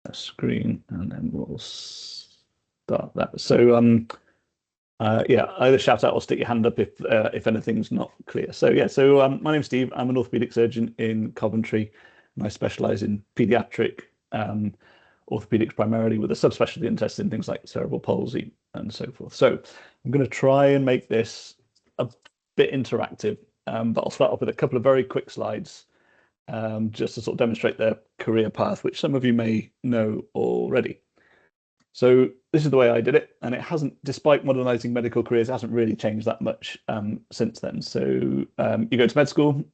a screen, and then we'll start that. So yeah, either shout out or stick your hand up if anything's not clear. So yeah, so my name's Steve. I'm an orthopedic surgeon in Coventry, and I specialize in pediatric orthopedics primarily, with a subspecialty interest in things like cerebral palsy and so forth. So I'm going to try and make this a bit interactive, but I'll start off with a couple of very quick slides just to sort of demonstrate their career path, which some of you may know already. So this is the way I did it, and it hasn't, despite modernizing medical careers, it hasn't really changed that much since then. So you go to med school,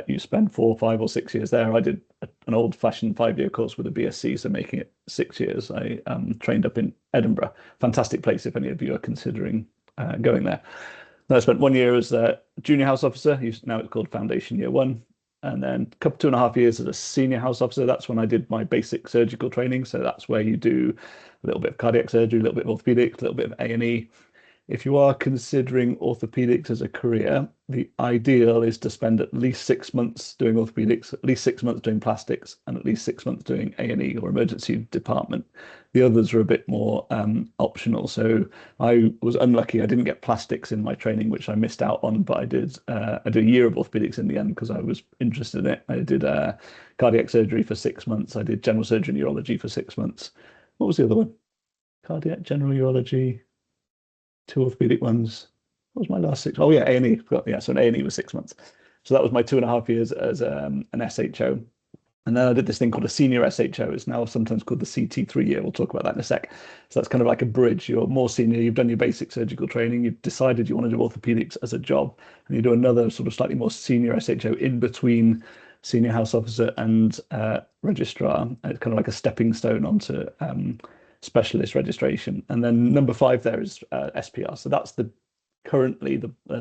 you spend 4, 5, or 6 years there. I did an old-fashioned 5-year course with a BSc, so making it 6 years. I trained up in Edinburgh. Fantastic place if any of you are considering going there. Then I spent 1 year as a junior house officer. Now it's called Foundation Year 1. And then a couple, 2.5 years as a senior house officer. That's when I did my basic surgical training. So that's where you do a little bit of cardiac surgery, a little bit of orthopedics, a little bit of A&E. If you are considering orthopedics as a career, the ideal is to spend at least 6 months doing orthopedics, at least 6 months doing plastics, and at least 6 months doing A&E or emergency department. The others are a bit more optional. So I was unlucky. I didn't get plastics in my training, which I missed out on, but I did a year of orthopedics in the end because I was interested in it. I did cardiac surgery for 6 months. I did general surgery and urology for 6 months. What was the other one? Cardiac, general urology, 2 orthopedic ones. What was my last 6? Oh yeah, A&E. Yeah, so an A&E was 6 months. So that was my 2.5 years as an SHO. And then I did this thing called a senior SHO. It's now sometimes called the CT3 year. We'll talk about that in a sec. So that's kind of like a bridge. You're more senior, you've done your basic surgical training, you've decided you want to do orthopedics as a job, and you do another sort of slightly more senior SHO in between senior house officer and registrar. And it's kind of like a stepping stone onto specialist registration. And then number 5 there is SPR. So that's there's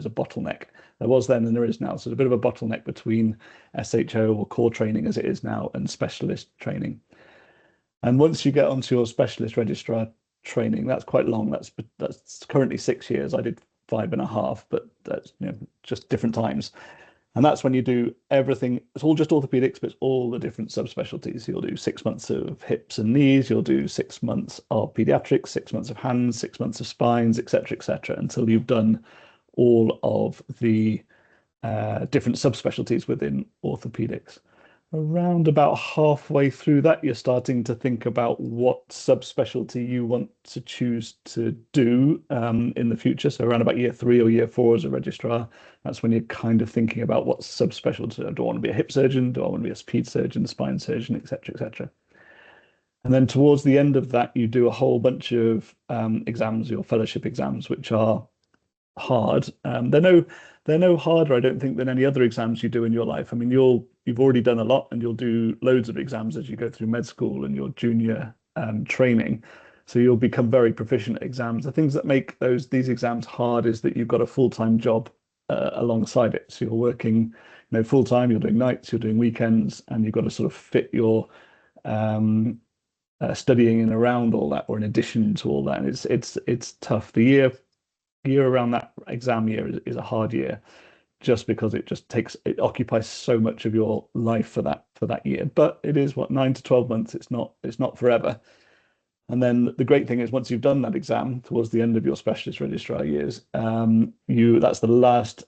a bottleneck. There was then and there is now. So there's a bit of a bottleneck between SHO or core training as it is now and specialist training. And once you get onto your specialist registrar training, that's quite long. That's currently 6 years. I did 5.5, but that's just different times. And that's when you do everything. It's all just orthopedics, but it's all the different subspecialties. You'll do 6 months of hips and knees. You'll do 6 months of pediatrics, 6 months of hands, 6 months of spines, etc., until you've done all of the different subspecialties within orthopedics. Around about halfway through that, you're starting to think about what subspecialty you want to choose to do in the future. So around about year 3 or year 4 as a registrar, that's when you're kind of thinking about what subspecialty. Do I want to be a hip surgeon? Do I want to be a ped surgeon, spine surgeon, etc.? And then towards the end of that, you do a whole bunch of exams, your fellowship exams, which are hard. They're no harder, I don't think, than any other exams you do in your life. I mean, you've already done a lot, and you'll do loads of exams as you go through med school and your junior training. So you'll become very proficient at exams. The things that make these exams hard is that you've got a full-time job alongside it. So you're working, full-time. You're doing nights, you're doing weekends, and you've got to sort of fit your studying in around all that, or in addition to all that. And it's tough. The year around that exam year is a hard year, just because it occupies so much of your life for that year. But it is 9 to 12 months. It's not forever. And then the great thing is, once you've done that exam towards the end of your specialist registrar years, that's the last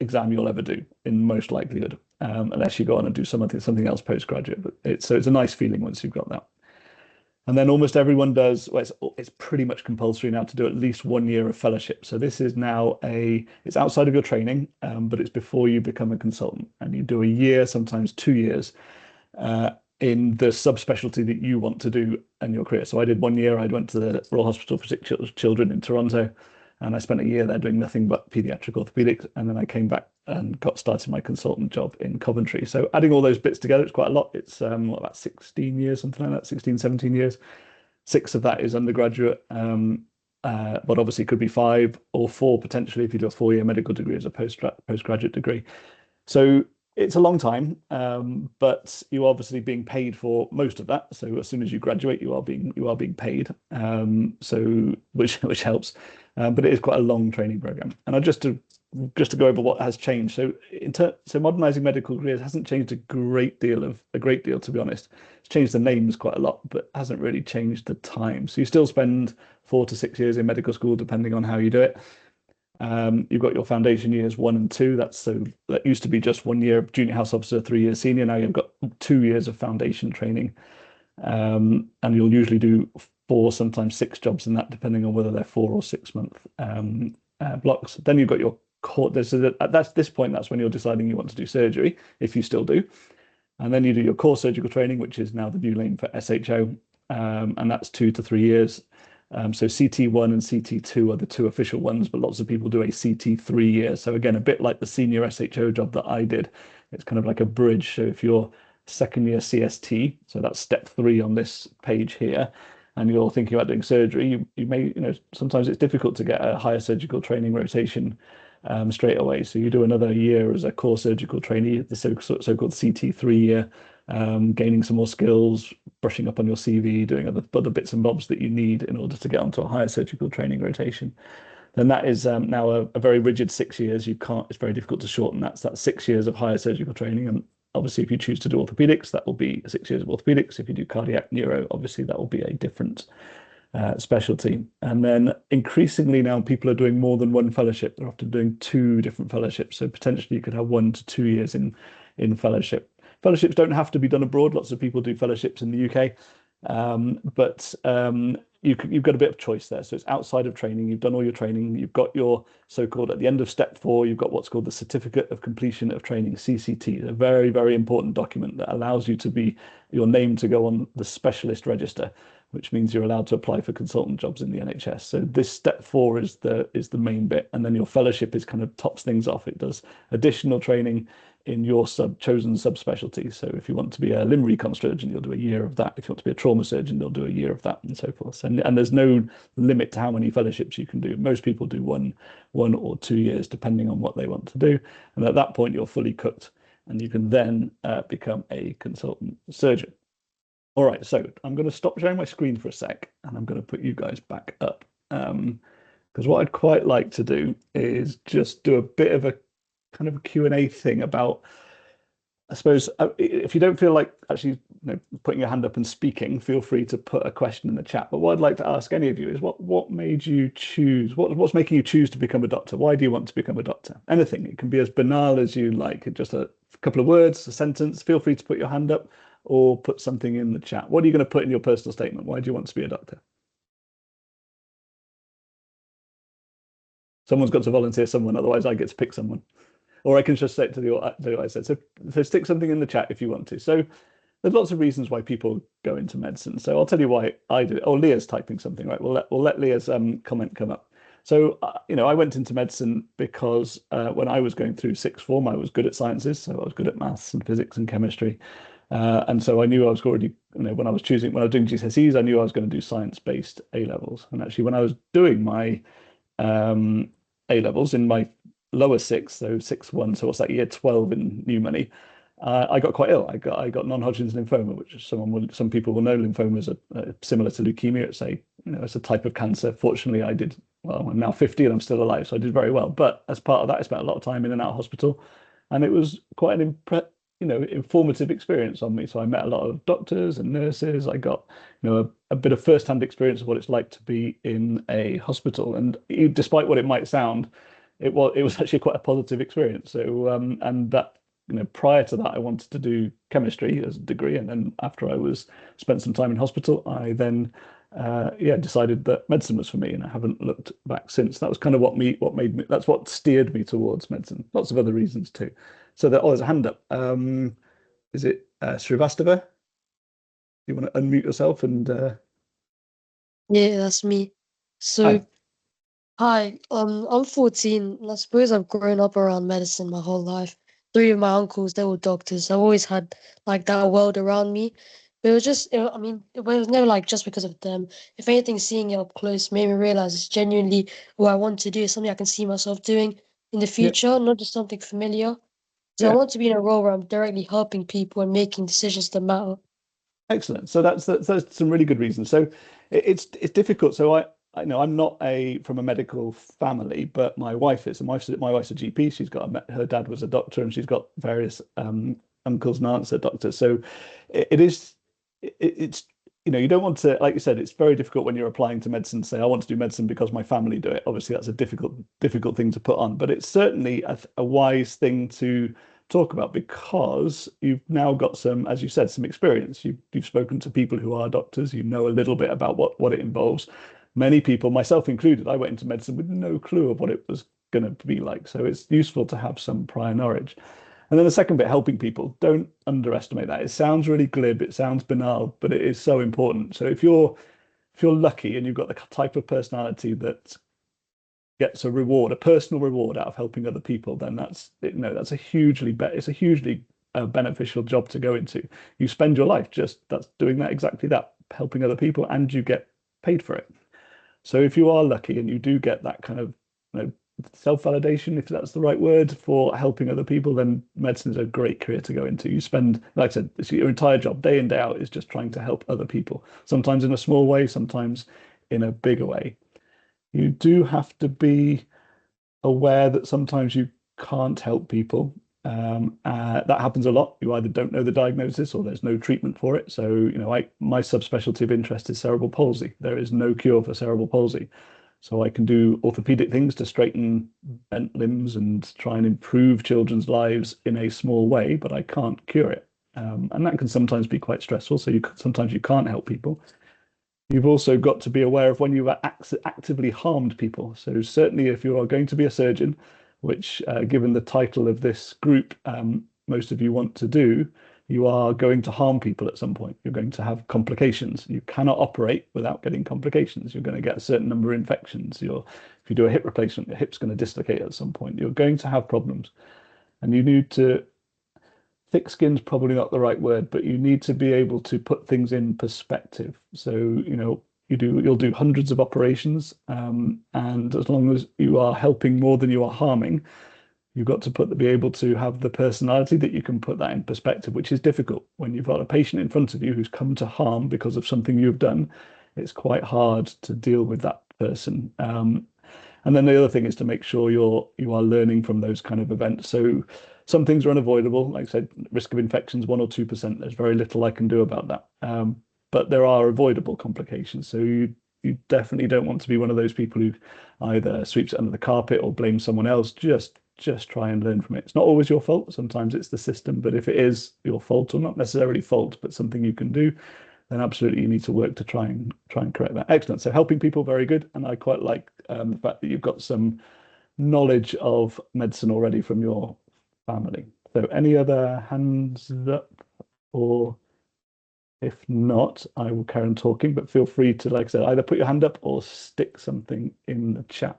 exam you'll ever do in most likelihood, unless you go on and do something else postgraduate. But it's a nice feeling once you've got that. And then almost everyone does, well, it's pretty much compulsory now to do at least 1 year of fellowship. So this is now it's outside of your training, but it's before you become a consultant. And you do a year, sometimes 2 years, in the subspecialty that you want to do in your career. So I did 1 year. I went to the Royal Hospital for Sick Children in Toronto, and I spent a year there doing nothing but pediatric orthopedics. And then I came back and got started my consultant job in Coventry. So adding all those bits together, it's quite a lot. It's about 16 years, something like that, 16, 17 years. 6 of that is undergraduate, but obviously it could be 5 or 4 potentially if you do a 4-year medical degree as a postgraduate degree. So it's a long time, but you're obviously being paid for most of that. So as soon as you graduate, you are being paid. So which helps, but it is quite a long training program. And just to just to go over what has changed. So modernizing medical careers hasn't changed a great deal, to be honest. It's changed the names quite a lot, but hasn't really changed the time. So you still spend 4 to 6 years in medical school, depending on how you do it. You've got your foundation years 1 and 2. That used to be just 1 year of junior house officer, 3 years senior. Now you've got 2 years of foundation training, and you'll usually do 4, sometimes 6 jobs in that, depending on whether they're 4 or 6 month blocks. Then you've got your core. At this point, that's when you're deciding you want to do surgery, if you still do. And then you do your core surgical training, which is now the new name for SHO, and that's 2 to 3 years. So CT1 and CT2 are the 2 official ones, but lots of people do a CT3 year. So again, a bit like the senior SHO job that I did, it's kind of like a bridge. So if you're second year CST, so that's step 3 on this page here, and you're thinking about doing surgery, you may, sometimes it's difficult to get a higher surgical training rotation straight away. So you do another year as a core surgical trainee, the so-called CT3 year, gaining some more skills, brushing up on your CV, doing other bits and bobs that you need in order to get onto a higher surgical training rotation. Then that is now a very rigid 6 years. It's very difficult to shorten that. So that's 6 years of higher surgical training. And obviously, if you choose to do orthopedics, that will be 6 years of orthopedics. If you do cardiac neuro, obviously that will be a different specialty. And then increasingly now people are doing more than one fellowship. They're often doing 2 different fellowships. So potentially you could have 1 to 2 years in fellowship. Fellowships don't have to be done abroad. Lots of people do fellowships in the UK, but you've got a bit of choice there. So it's outside of training. You've done all your training. You've got your so-called, at the end of step 4, you've got what's called the Certificate of Completion of Training, CCT, a very, very important document that allows you to be your name to go on the specialist register, which means you're allowed to apply for consultant jobs in the NHS. So this step 4 is the main bit, and then your fellowship is kind of tops things off. It does additional training in your chosen subspecialty. So if you want to be a limb recon surgeon, you'll do a year of that. If you want to be a trauma surgeon, you'll do a year of that, and so forth. And there's no limit to how many fellowships you can do. Most people do one or 2 years, depending on what they want to do. And at that point, you're fully cooked, and you can then become a consultant surgeon. All right, so I'm going to stop sharing my screen for a sec, and I'm going to put you guys back up. Because what I'd quite like to do is just do a bit of a kind of a Q&A thing about, I suppose, if you don't feel like actually putting your hand up and speaking, feel free to put a question in the chat. But what I'd like to ask any of you is what made you choose, what's making you choose to become a doctor? Why do you want to become a doctor? Anything. It can be as banal as you like, just a couple of words, a sentence. Feel free to put your hand up or put something in the chat. What are you going to put in your personal statement? Why do you want to be a doctor? Someone's got to volunteer someone, otherwise I get to pick someone. Or I can just say it to the what I said. So stick something in the chat if you want to. So there's lots of reasons why people go into medicine. So I'll tell you why I do it. Oh, Leah's typing something, right? We'll let Leah's comment come up. So I went into medicine because when I was going through sixth form, I was good at sciences. So I was good at maths and physics and chemistry. And so I knew I was already, when I was doing GCSEs, I knew I was going to do science-based A levels. And actually, when I was doing my A levels in my lower sixth, so 6-1, so what's that, year 12 in new money, I got quite ill. I got non-Hodgkin's lymphoma, which some people will know. Lymphomas are similar to leukemia. It's a type of cancer. Fortunately, I did well. I'm now 50 and I'm still alive, so I did very well. But as part of that, I spent a lot of time in and out of hospital, and it was quite an informative experience on me. So I met a lot of doctors and nurses. I got a bit of first-hand experience of what it's like to be in a hospital. And despite what it might sound, it was actually quite a positive experience. So and that prior to that, I wanted to do chemistry as a degree, and then after I spent some time in hospital, I then decided that medicine was for me, and I haven't looked back since. That was kind of that's what steered me towards medicine. Lots of other reasons too. So there's a hand up. Is it Srivastava? You want to unmute yourself and Yeah, that's me. So, hi. hi, I'm 14, and I suppose I've grown up around medicine my whole life. 3 of my uncles, they were doctors. I've always had like that world around me. But it was just, I mean, it was never like just because of them. If anything, seeing it up close made me realize it's genuinely what I want to do. It's something I can see myself doing in the Yeah, future, not just something familiar. So I yeah. want to be in a role where I'm directly helping people and making decisions that matter. Excellent. So that's some really good reasons. So it's difficult. So I know I'm not from a medical family, but my wife is. And my wife's a GP. Her dad was a doctor, and she's got various uncles and aunts that are doctors. So it is it's you don't want to, like you said, it's very difficult when you're applying to medicine to say I want to do medicine because my family do it. Obviously, that's a difficult thing to put on, but it's certainly a wise thing to talk about because you've now got some, as you said, some experience. You've spoken to people who are doctors. You know a little bit about what it involves. Many people, myself included, I went into medicine with no clue of what it was going to be like. So it's useful to have some prior knowledge. And then the second bit, helping people. Don't underestimate that. It sounds really glib, it sounds banal, but it is so important. So if you're lucky and you've got the type of personality that gets a personal reward out of helping other people, then that's it's a hugely beneficial job to go into. You spend your life just that's doing that exactly that, helping other people, and you get paid for it. So if you are lucky and you do get that kind of self-validation, if that's the right word, for helping other people, then medicine is a great career to go into. You spend, like I said, your entire job, day in, day out, is just trying to help other people, sometimes in a small way, sometimes in a bigger way. You do have to be aware that sometimes you can't help people. That happens a lot. You either don't know the diagnosis or there's no treatment for it. So, my subspecialty of interest is cerebral palsy. There is no cure for cerebral palsy. So I can do orthopedic things to straighten bent limbs and try and improve children's lives in a small way, but I can't cure it. And that can sometimes be quite stressful. So sometimes you can't help people. You've also got to be aware of when you've actively harmed people. So certainly if you are going to be a surgeon, which given the title of this group, most of you want to do, you are going to harm people at some point. You're going to have complications. You cannot operate without getting complications. You're going to get a certain number of infections. If you do a hip replacement, your hip's going to dislocate at some point. You're going to have problems. And you need to, thick skin's probably not the right word, but you need to be able to put things in perspective. So, you'll do hundreds of operations, and as long as you are helping more than you are harming, you've got to be able to have the personality that you can put that in perspective, which is difficult when you've got a patient in front of you who's come to harm because of something you've done. It's quite hard to deal with that person. And then the other thing is to make sure you are learning from those kind of events. So some things are unavoidable. Like I said, risk of infections 1 or 2%. There's very little I can do about that. But there are avoidable complications. So you definitely don't want to be one of those people who either sweeps it under the carpet or blames someone else. Just try and learn from it. It's not always your fault. Sometimes it's the system. But if it is your fault, or not necessarily fault, but something you can do, then absolutely you need to work to try and correct that. Excellent. So helping people, very good. And I quite like the fact that you've got some knowledge of medicine already from your family. So any other hands up? Or if not, I will carry on talking, but feel free to, like I said, either put your hand up or stick something in the chat.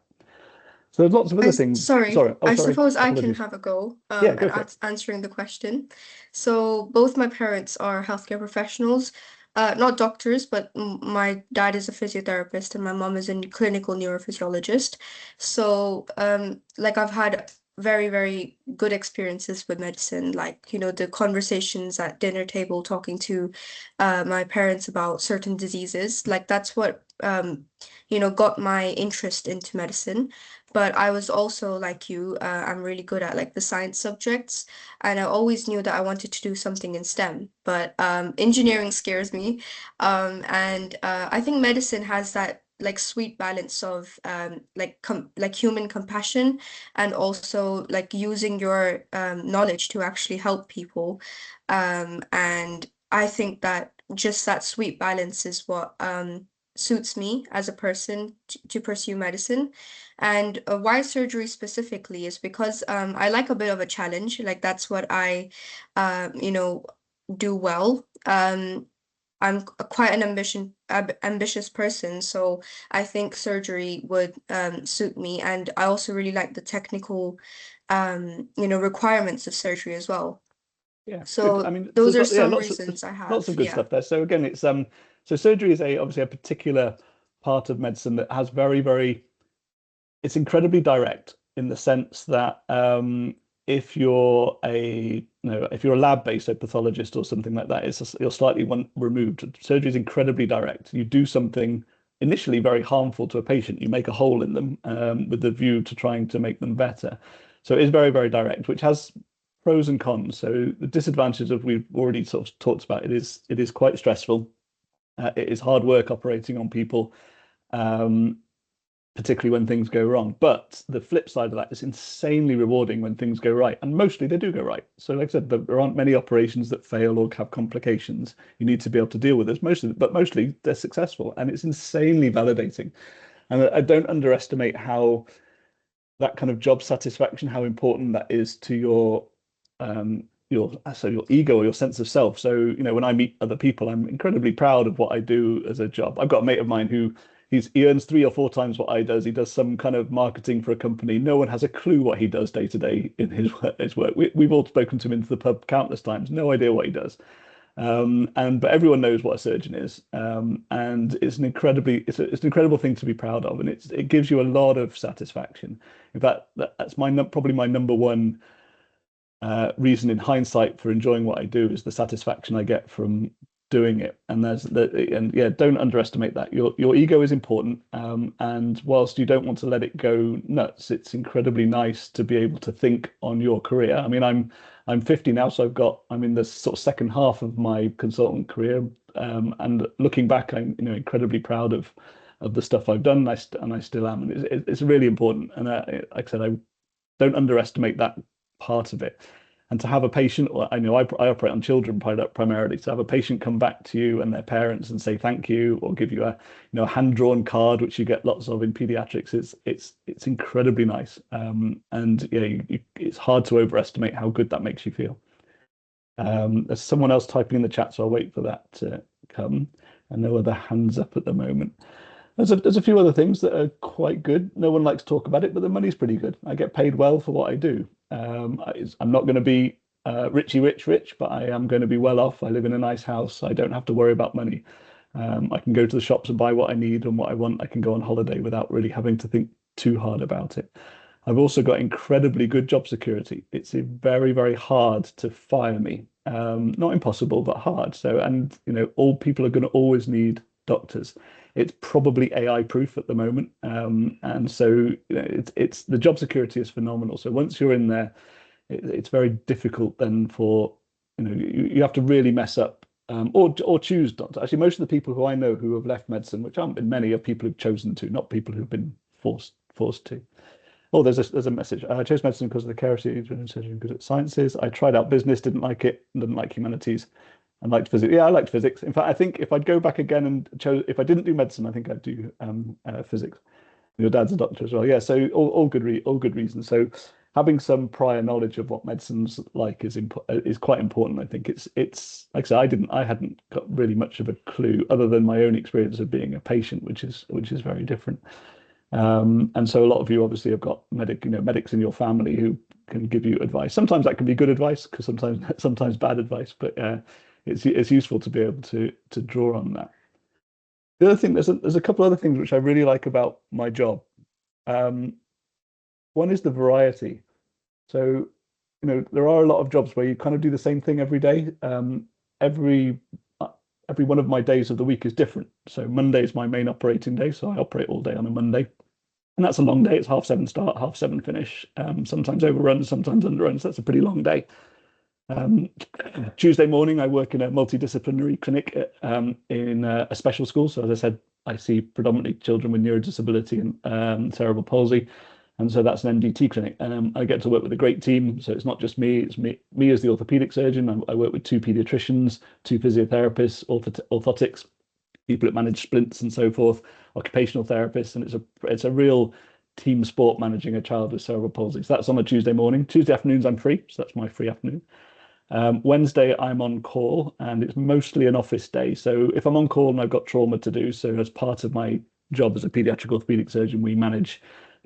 So there's lots of other things. Sorry, Oh, I sorry. suppose I can Apologies. have a go Yeah, go at for it. answering the question. So both my parents are healthcare professionals, not doctors, but my dad is a physiotherapist and my mom is a clinical neurophysiologist. So like I've had very, very good experiences with medicine, like, the conversations at dinner table talking to my parents about certain diseases. Like that's what got my interest into medicine. But I was also like you, I'm really good at like the science subjects, and I always knew that I wanted to do something in STEM. But engineering scares me, and I think medicine has that like sweet balance of like human compassion and also like using your knowledge to actually help people, and I think that just that sweet balance is what suits me as a person to pursue medicine. And why surgery specifically is because I like a bit of a challenge. Like that's what I, do well. I'm quite an ambitious person, so I think surgery would suit me. And I also really like the technical, requirements of surgery as well. Yeah, good. I So mean, those there's are yeah, some there's reasons I lots have. of good Yeah. stuff there. So again, it's so surgery is obviously a particular part of medicine that has it's incredibly direct in the sense that if you're if you're a lab-based, pathologist or something like that, you're slightly one removed. Surgery is incredibly direct. You do something initially very harmful to a patient. You make a hole in them with the view to trying to make them better. So it is very, very direct, which has pros and cons. So the disadvantages of we've already sort of talked about. It is quite stressful. It is hard work operating on people, particularly when things go wrong. But the flip side of that is insanely rewarding when things go right, and mostly they do go right. So, like I said, there aren't many operations that fail or have complications. You need to be able to deal with this. But mostly they're successful, and it's insanely validating. And I don't underestimate how that kind of job satisfaction, how important that is to your ego or your sense of self. So, when I meet other people, I'm incredibly proud of what I do as a job. I've got a mate of mine who he earns 3 or 4 times what I does. He does some kind of marketing for a company. No one has a clue what he does day to day in his work. We've all spoken to him into the pub countless times. No idea what he does. But everyone knows what a surgeon is, and it's an incredible thing to be proud of, and it gives you a lot of satisfaction. In fact, that's probably my number one reason in hindsight for enjoying what I do is the satisfaction I get from doing it. And yeah, don't underestimate that. Your ego is important, and whilst you don't want to let it go nuts, it's incredibly nice to be able to think on your career. I mean, I'm 50 now, so I'm in the sort of second half of my consultant career, and looking back, I'm incredibly proud of the stuff I've done, and I still am, and it's really important. And like I said, I don't underestimate that part of it. And to have a patient, or I operate on children primarily, to have a patient come back to you and their parents and say thank you, or give you a hand-drawn card, which you get lots of in pediatrics, it's incredibly nice. And yeah, it's hard to overestimate how good that makes you feel. There's someone else typing in the chat, so I'll wait for that to come. And no other hands up at the moment. There's a few other things that are quite good. No one likes to talk about it, but the money's pretty good. I get paid well for what I do. I'm not going to be rich, but I am going to be well off. I live in a nice house. I don't have to worry about money. I can go to the shops and buy what I need and what I want. I can go on holiday without really having to think too hard about it. I've also got incredibly good job security. It's very, very hard to fire me. Not impossible, but hard. So, and all people are going to always need doctors. It's probably AI proof at the moment, and so it's the job security is phenomenal. So once you're in there, it's very difficult then for you have to really mess up, or choose not to. Actually, most of the people who I know who have left medicine, which aren't been many, are people who've chosen to, not people who've been forced to. Oh, there's a message. I chose medicine because of the care surgery, good at sciences. I tried out business, didn't like it, didn't like humanities. I liked physics. Yeah, I liked physics. In fact, I think if I'd go back again and if I didn't do medicine, I think I'd do physics. Your dad's a doctor as well. Yeah, so all good reasons. So having some prior knowledge of what medicine's like is quite important. I think it's like I said, I hadn't got really much of a clue other than my own experience of being a patient, which is very different. And so a lot of you obviously have got medics in your family who can give you advice. Sometimes that can be good advice, because sometimes bad advice, but it's useful to be able to draw on that. The other thing, there's a couple other things which I really like about my job. One is the variety. So, there are a lot of jobs where you kind of do the same thing every day. Every one of my days of the week is different. So Monday is my main operating day, so I operate all day on a Monday. And that's a long day. It's 7:30 start, 7:30 finish. Sometimes overrun, sometimes underrun. So that's a pretty long day. Tuesday morning, I work in a multidisciplinary clinic in a special school. So as I said, I see predominantly children with neurodisability and cerebral palsy. And so that's an MDT clinic. I get to work with a great team. So it's not just me, it's me as the orthopedic surgeon. I work with 2 pediatricians, 2 physiotherapists, orthotics, people that manage splints and so forth, occupational therapists. And it's a real team sport managing a child with cerebral palsy. So that's on a Tuesday morning. Tuesday afternoons, I'm free. So that's my free afternoon. Wednesday, I'm on call, and it's mostly an office day. So if I'm on call and I've got trauma to do, so as part of my job as a pediatric orthopedic surgeon, we manage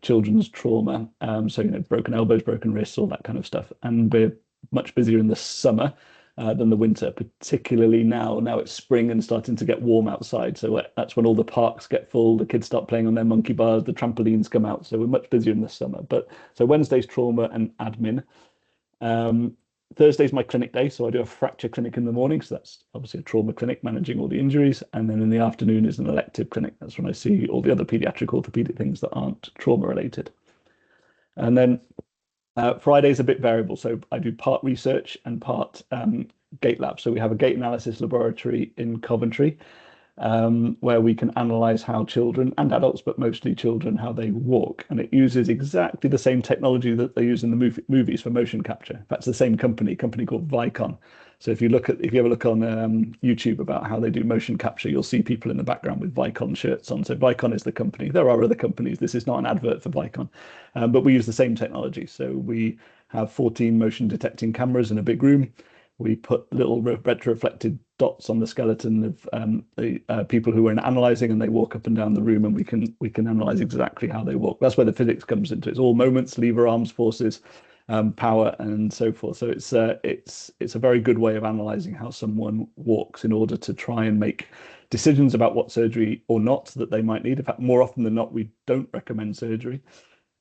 children's trauma. So, broken elbows, broken wrists, all that kind of stuff. And we're much busier in the summer than the winter, particularly now. Now it's spring and starting to get warm outside. So that's when all the parks get full, the kids start playing on their monkey bars, the trampolines come out. So we're much busier in the summer. So Wednesday's trauma and admin. Thursday's my clinic day, so I do a fracture clinic in the morning. So that's obviously a trauma clinic managing all the injuries. And then in the afternoon is an elective clinic. That's when I see all the other pediatric orthopedic things that aren't trauma related. And then Friday's a bit variable. So I do part research and part gait lab. So we have a gait analysis laboratory in Coventry, where we can analyze how children and adults, but mostly children, how they walk. And it uses exactly the same technology that they use in the movies for motion capture. In fact, it's the same company called Vicon. So if you ever look on YouTube about how they do motion capture, you'll see people in the background with Vicon shirts on. So Vicon is the company. There are other companies. This is not an advert for Vicon, but we use the same technology. So we have 14 motion detecting cameras in a big room. We put little retroreflected dots on the skeleton of the people who we're analyzing, and they walk up and down the room, and we can analyze exactly how they walk. That's where the physics comes into it. It's all moments, lever arms, forces, power, and so forth. So it's a very good way of analyzing how someone walks in order to try and make decisions about what surgery or not that they might need. In fact, more often than not, we don't recommend surgery.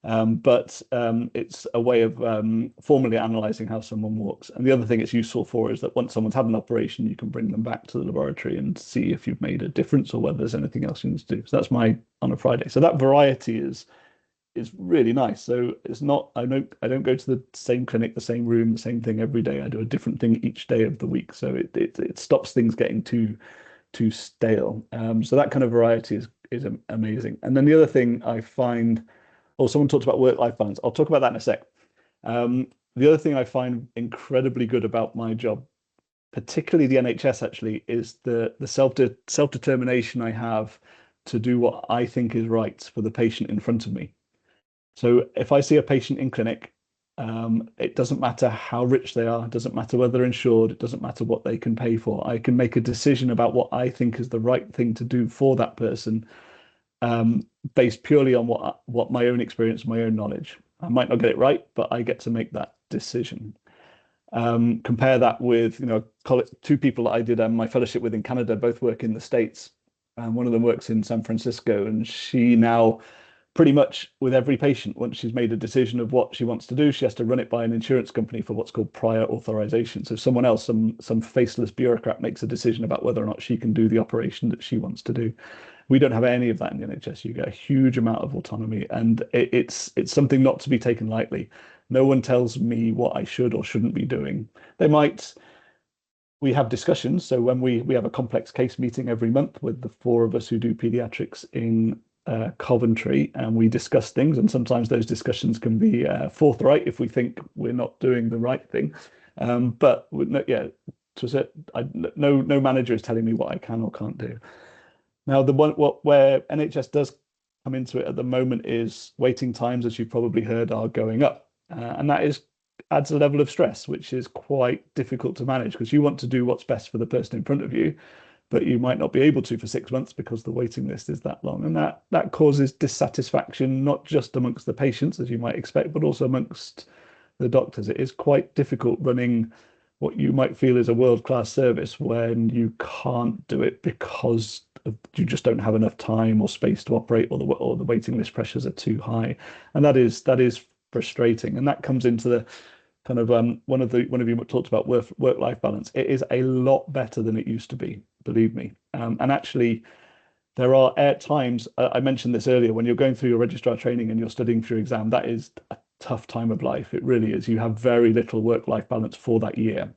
But it's a way of formally analyzing how someone walks. And the other thing it's useful for is that once someone's had an operation, you can bring them back to the laboratory and see if you've made a difference or whether there's anything else you need to do. So that's my on a Friday. So that variety is really nice. So it's not, I don't go to the same clinic, the same room, the same thing every day. I do a different thing each day of the week. So it stops things getting too stale. So that kind of variety is amazing. And then the other thing I find, someone talked about work-life balance. I'll talk about that in a sec. The other thing I find incredibly good about my job, particularly the NHS actually, is the self-determination I have to do what I think is right for the patient in front of me. So if I see a patient in clinic, it doesn't matter how rich they are, it doesn't matter whether they're insured, it doesn't matter what they can pay for. I can make a decision about what I think is the right thing to do for that person, based purely on what my own experience, my own knowledge. I might not get it right, but I get to make that decision. Compare that with, two people that I did my fellowship with in Canada, both work in the States. One of them works in San Francisco, and she now pretty much with every patient, once she's made a decision of what she wants to do, she has to run it by an insurance company for what's called prior authorization. So someone else, some faceless bureaucrat, makes a decision about whether or not she can do the operation that she wants to do. We don't have any of that in the NHS. You get a huge amount of autonomy, and it's something not to be taken lightly. No one tells me what I should or shouldn't be doing. We have discussions. So when we have a complex case meeting every month with the 4 of us who do pediatrics in Coventry, and we discuss things, and sometimes those discussions can be forthright if we think we're not doing the right thing. But no manager is telling me what I can or can't do. Now, where NHS does come into it at the moment is waiting times, as you've probably heard, are going up, and that adds a level of stress, which is quite difficult to manage, because you want to do what's best for the person in front of you, but you might not be able to for 6 months because the waiting list is that long. And that causes dissatisfaction, not just amongst the patients, as you might expect, but also amongst the doctors. It is quite difficult running what you might feel is a world-class service when you can't do it because you just don't have enough time or space to operate, or the waiting list pressures are too high. And that is frustrating. And that comes into the kind of one of you talked about work-life balance. It is a lot better than it used to be, believe me. And actually, there are times, I mentioned this earlier, when you're going through your registrar training and you're studying for your exam, that is a tough time of life. It really is. You have very little work-life balance for that year.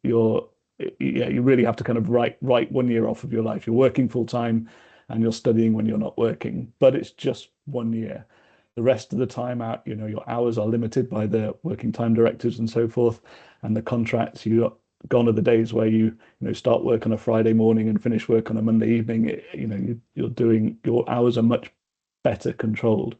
You really have to kind of write 1 year off of your life. You're working full time and you're studying when you're not working, but it's just 1 year. The rest of the time out, your hours are limited by the working time directives and so forth, and the contracts. Gone are the days where you start work on a Friday morning and finish work on a Monday evening. Your hours are much better controlled.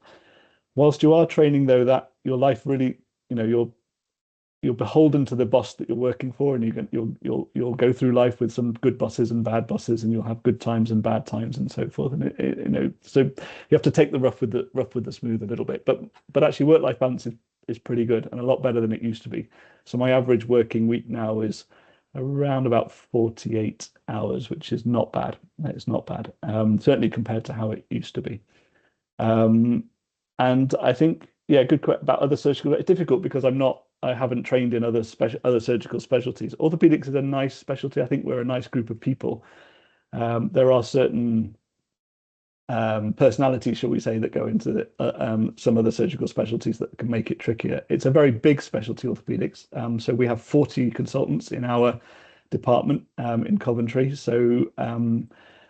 Whilst you are training, though, that your life really, you're beholden to the boss that you're working for, and you'll go through life with some good bosses and bad bosses, and you'll have good times and bad times and so forth. And so you have to take the rough with the smooth a little bit. But actually, work-life balance is pretty good and a lot better than it used to be. So my average working week now is around about 48 hours, which is not bad. It's not bad, certainly compared to how it used to be. And I think, good about other surgical. It's difficult because I'm not I haven't trained in other surgical specialties. Orthopedics is a nice specialty. I think we're a nice group of people. There are certain personalities, shall we say, that go into some other surgical specialties that can make it trickier. It's a very big specialty, orthopedics. So we have 40 consultants in our department in Coventry. So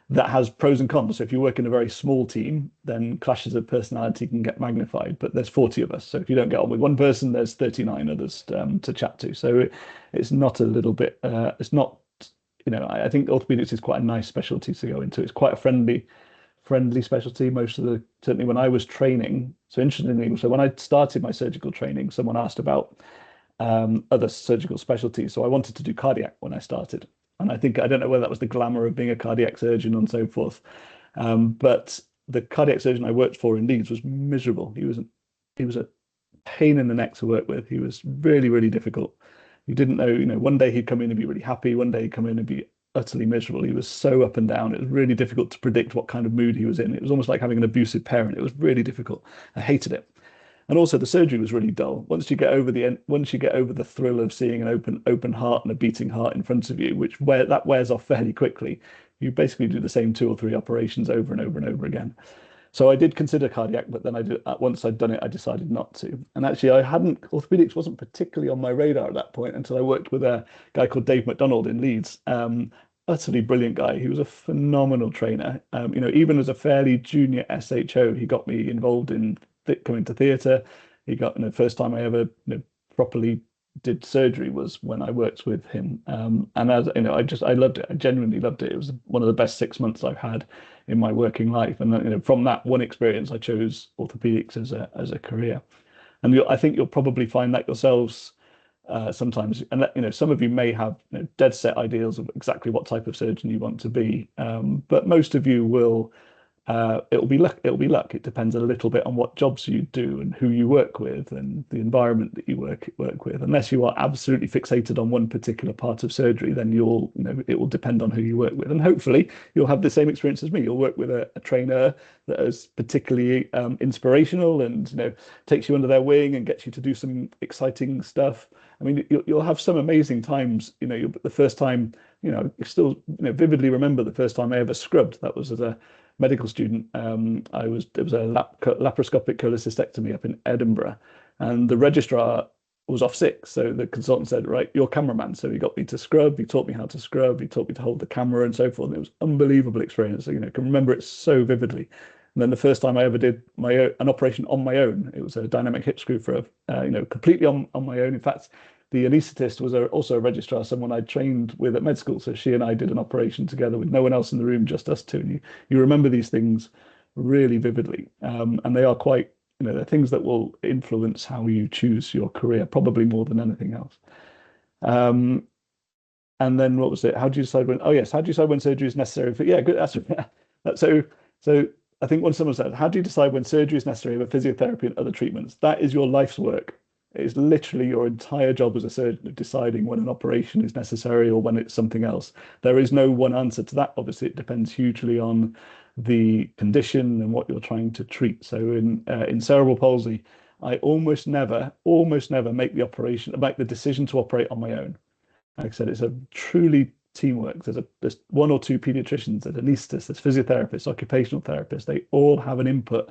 that has pros and cons. So if you work in a very small team, then clashes of personality can get magnified. But there's 40 of us. So if you don't get on with one person, there's 39 others to chat to. So it's not a little bit, it's not, I think orthopedics is quite a nice specialty to go into. It's quite a friendly specialty. Certainly when I was training, so interestingly, so when I started my surgical training, someone asked about other surgical specialties. So I wanted to do cardiac when I started. And I don't know whether that was the glamour of being a cardiac surgeon and so forth. But the cardiac surgeon I worked for in Leeds was miserable. He was a pain in the neck to work with. He was really, really difficult. You didn't know, one day he'd come in and be really happy. One day he'd come in and be utterly miserable. He was so up and down. It was really difficult to predict what kind of mood he was in. It was almost like having an abusive parent. It was really difficult. I hated it. And also the surgery was really dull. Once you get over the thrill of seeing an open heart and a beating heart in front of you, that wears off fairly quickly, you basically do the same 2 or 3 operations over and over and over again. So I did consider cardiac, but then once I'd done it, I decided not to. And actually, orthopedics wasn't particularly on my radar at that point until I worked with a guy called Dave McDonald in Leeds. Utterly brilliant guy. He was a phenomenal trainer. Even as a fairly junior SHO, he got me involved in coming to theatre. He got, first time I ever properly did surgery was when I worked with him. And as I loved it. I genuinely loved it. It was one of the best 6 months I've had in my working life. And from that one experience, I chose orthopedics as a career. And I think you'll probably find that yourselves sometimes. And some of you may have dead set ideals of exactly what type of surgeon you want to be, but most of you will. It'll be luck. It depends a little bit on what jobs you do and who you work with and the environment that you work with. Unless you are absolutely fixated on one particular part of surgery, then it will depend on who you work with. And hopefully you'll have the same experience as me. You'll work with a trainer that is particularly inspirational and takes you under their wing and gets you to do some exciting stuff. I mean, you'll have some amazing times. The first time, you still vividly remember the first time I ever scrubbed. That was as a medical student. It was a laparoscopic cholecystectomy up in Edinburgh, and the registrar was off sick. So the consultant said, "Right, you're cameraman." So he got me to scrub. He taught me how to scrub. He taught me to hold the camera and so forth. And it was an unbelievable experience. So, can remember it so vividly. And then the first time I ever did an operation on my own, it was a dynamic hip screw for completely on my own. In fact, the anaesthetist was also a registrar, someone I trained with at med school. So she and I did an operation together with no one else in the room, just us two. And you remember these things really vividly. And they are quite, they're things that will influence how you choose your career, probably more than anything else. And then what was it? How do you decide when? Oh yes, how do you decide when surgery is necessary? Yeah, good. So I think when someone said, "How do you decide when surgery is necessary for physiotherapy and other treatments?" That is your life's work. It is literally your entire job as a surgeon of deciding when an operation is necessary or when it's something else. There is no one answer to that. Obviously, it depends hugely on the condition and what you're trying to treat. So in cerebral palsy, I almost never make the decision to operate on my own. Like I said, it's a truly teamwork. There's 1 or 2 pediatricians, there's anaesthetists, there's physiotherapists, occupational therapists. They all have an input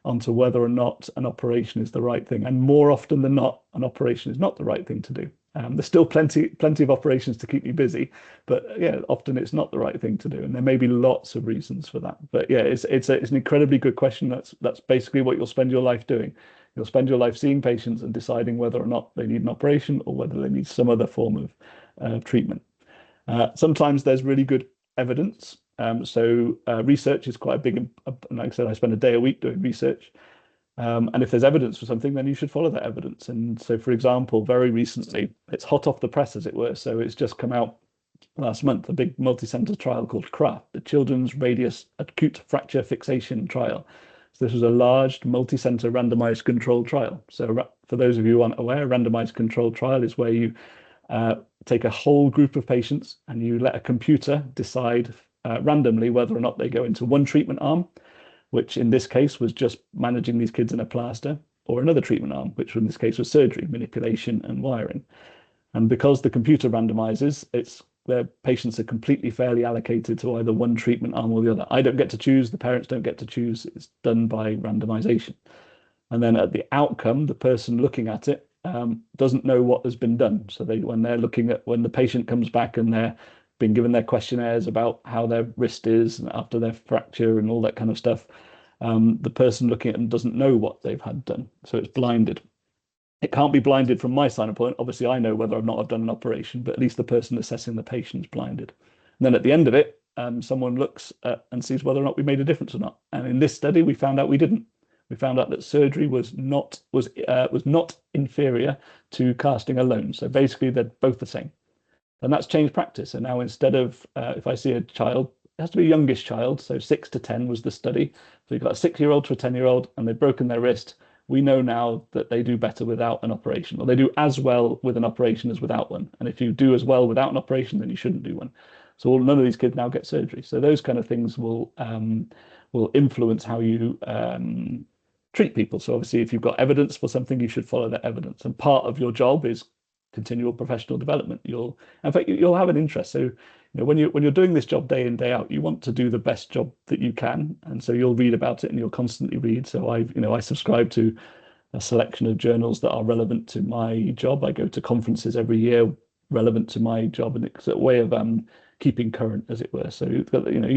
onto whether or not an operation is the right thing. And more often than not, an operation is not the right thing to do. There's still plenty of operations to keep you busy, but yeah, often it's not the right thing to do. And there may be lots of reasons for that. But yeah, it's an incredibly good question. That's basically what you'll spend your life doing. You'll spend your life seeing patients and deciding whether or not they need an operation or whether they need some other form of treatment. Sometimes there's really good evidence. So research is quite a big, like I said, I spend a day a week doing research. And if there's evidence for something, then you should follow that evidence. And so, for example, very recently, it's hot off the press, as it were. So it's just come out last month, a big multi-center trial called CRAFT, the Children's Radius Acute Fracture Fixation Trial. So this was a large multi-center randomized controlled trial. So for those of you who aren't aware, a randomized controlled trial is where you take a whole group of patients and you let a computer decide randomly whether or not they go into one treatment arm, which in this case was just managing these kids in a plaster, or another treatment arm, which in this case was surgery, manipulation and wiring. And because the computer randomizes, their patients are completely fairly allocated to either one treatment arm or the other. I don't get to choose, the parents don't get to choose, it's done by randomization. And then at the outcome, the person looking at it doesn't know what has been done. So when the patient comes back and they're being given their questionnaires about how their wrist is after their fracture and all that kind of stuff, the person looking at them doesn't know what they've had done. So it's blinded. It can't be blinded from my standpoint. Obviously, I know whether or not I've done an operation, but at least the person assessing the patient's blinded. And then at the end of it, someone looks and sees whether or not we made a difference or not. And in this study, we found out we didn't. We found out that surgery was not inferior to casting alone. So basically, they're both the same. And that's changed practice. And now instead of, if I see a child, it has to be a youngish child, so 6 to 10 was the study. So you've got a 6-year-old to a 10-year-old, and they've broken their wrist. We know now that they do better without an operation, or they do as well with an operation as without one. And if you do as well without an operation, then you shouldn't do one. So none of these kids now get surgery. So those kind of things will influence how you treat people. So obviously, if you've got evidence for something, you should follow that evidence. And part of your job is continual professional development. You'll have an interest. So when you're doing this job day in, day out, you want to do the best job that you can, and so you'll read about it and you'll constantly read. So I subscribe to a selection of journals that are relevant to my job. I go to conferences every year relevant to my job, and it's a way of keeping current, as it were. So you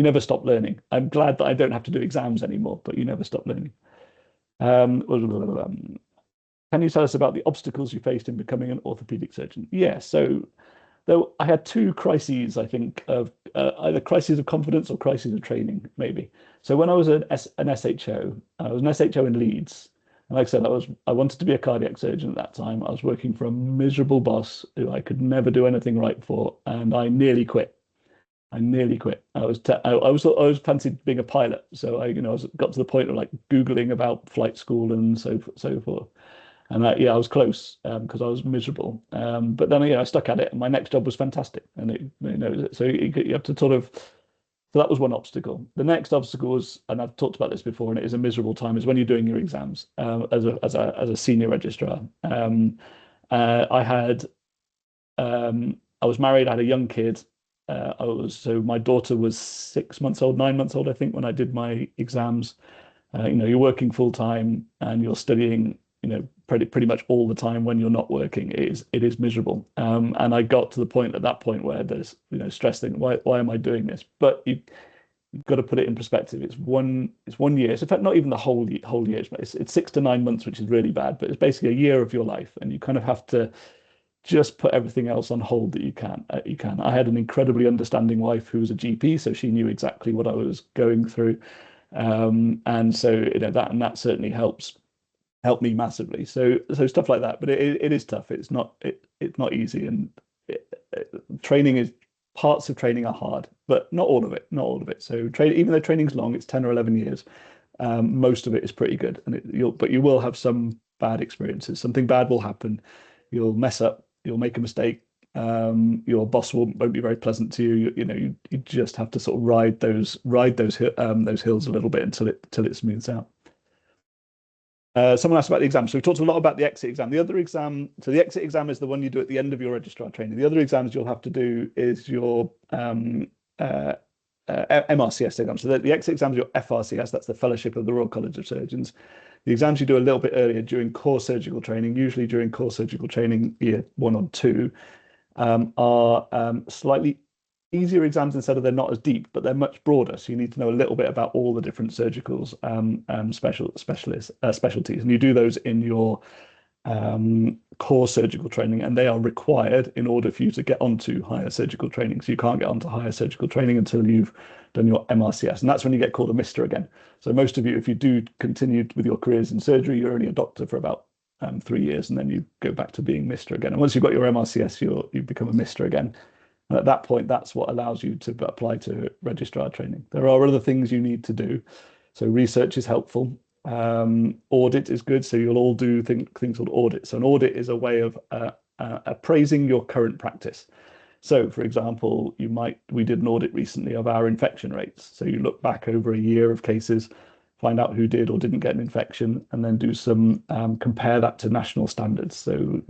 never stop learning. I'm glad that I don't have to do exams anymore, but you never stop learning. Can you tell us about the obstacles you faced in becoming an orthopedic surgeon? Yeah, so though I had 2 crises, I think, of either crises of confidence or crises of training, maybe. So when I was an SHO, I was an SHO in Leeds. And like I said, I wanted to be a cardiac surgeon at that time. I was working for a miserable boss who I could never do anything right for, and I nearly quit. I nearly quit. I was fancied being a pilot, so I got to the point of like Googling about flight school and so forth. And I was close because I was miserable. But then I stuck at it, and my next job was fantastic. And so you have to sort of. So that was one obstacle. The next obstacle was, and I've talked about this before, and it is a miserable time, is when you're doing your exams as a senior registrar. I was married. I had a young kid. My daughter was 6 months old, 9 months old, I think, when I did my exams. You're working full time and you're studying, pretty much all the time when you're not working. It is miserable. And I got to the point at that point where there's, stress thinking, why am I doing this? But you've got to put it in perspective. It's 1 year. It's in fact not even the whole year. It's 6 to 9 months, which is really bad, but it's basically a year of your life, and you kind of have to just put everything else on hold that you can. I had an incredibly understanding wife who was a GP, so she knew exactly what I was going through. And so that certainly helped me massively. So stuff like that, but it is tough. It's not easy, and parts of training are hard, but not all of it. So even though training's long, it's 10 or 11 years. Most of it is pretty good, but you will have some bad experiences. Something bad will happen. You'll mess up. You'll make a mistake. Your boss won't be very pleasant to you. You just have to sort of ride those hills a little bit until it smooths out. Someone asked about the exam. So we talked a lot about the exit exam. The other exam, so the exit exam is the one you do at the end of your registrar training. The other exams you'll have to do is your MRCS exam. So the exit exam is your FRCS. That's the Fellowship of the Royal College of Surgeons. The exams you do a little bit earlier during core surgical training, usually during core surgical training year 1 or 2, are slightly easier exams instead of they're not as deep, but they're much broader. So you need to know a little bit about all the different surgicals specialties, and you do those in your core surgical training, and they are required in order for you to get onto higher surgical training. So you can't get onto higher surgical training until you've done your MRCS, and that's when you get called a Mister again. So most of you, if you do continue with your careers in surgery, you're only a doctor for about 3 years, and then you go back to being Mister again. And once you've got your MRCS, you become a Mister again. And at that point, that's what allows you to apply to registrar training. There are other things you need to do. So research is helpful. Audit is good. So you'll all do things called audit. So an audit is a way of appraising your current practice. So for example, we did an audit recently of our infection rates. So you look back over a year of cases find out who did or didn't get an infection, and then do some compare that to national standards. So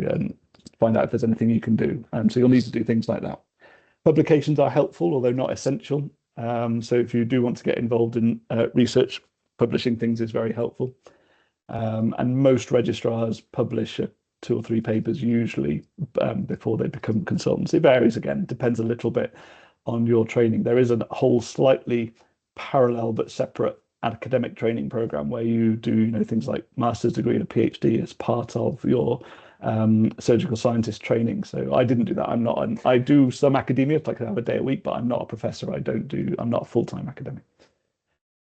find out if there's anything you can do. So you'll need to do things like that. Publications are helpful, although not essential. So if you do want to get involved in research, publishing things is very helpful. And most registrars publish 2 or 3 papers usually before they become consultants. It varies again, depends a little bit on your training. There is a whole slightly parallel but separate academic training program where you do things like master's degree and a PhD as part of your surgical scientist training. So I didn't do that. I do some academia, like I have a day a week, but I'm not a professor. I'm not a full-time academic.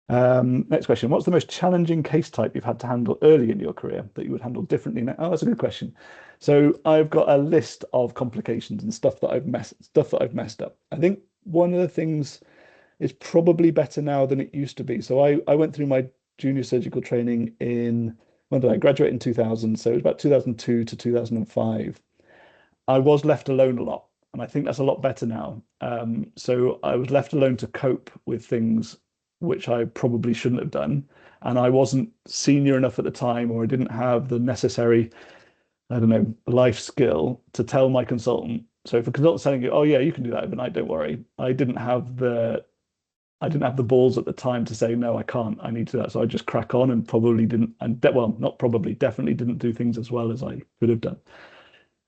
Next question. What's the most challenging case type you've had to handle early in your career that you would handle differently now? Oh, that's a good question. So I've got a list of complications and stuff that I've messed up. I think one of the things is probably better now than it used to be. So I went through my junior surgical training when did I graduate? In 2000. So it was about 2002 to 2005. I was left alone a lot, and I think that's a lot better now. So I was left alone to cope with things which I probably shouldn't have done. And I wasn't senior enough at the time, or I didn't have the necessary, I don't know, life skill to tell my consultant. So if a consultant's telling you, oh yeah, you can do that overnight, don't worry. I didn't have the balls at the time to say, no, I can't, I need to do that. So I just crack on and probably didn't, not probably, definitely didn't do things as well as I could have done.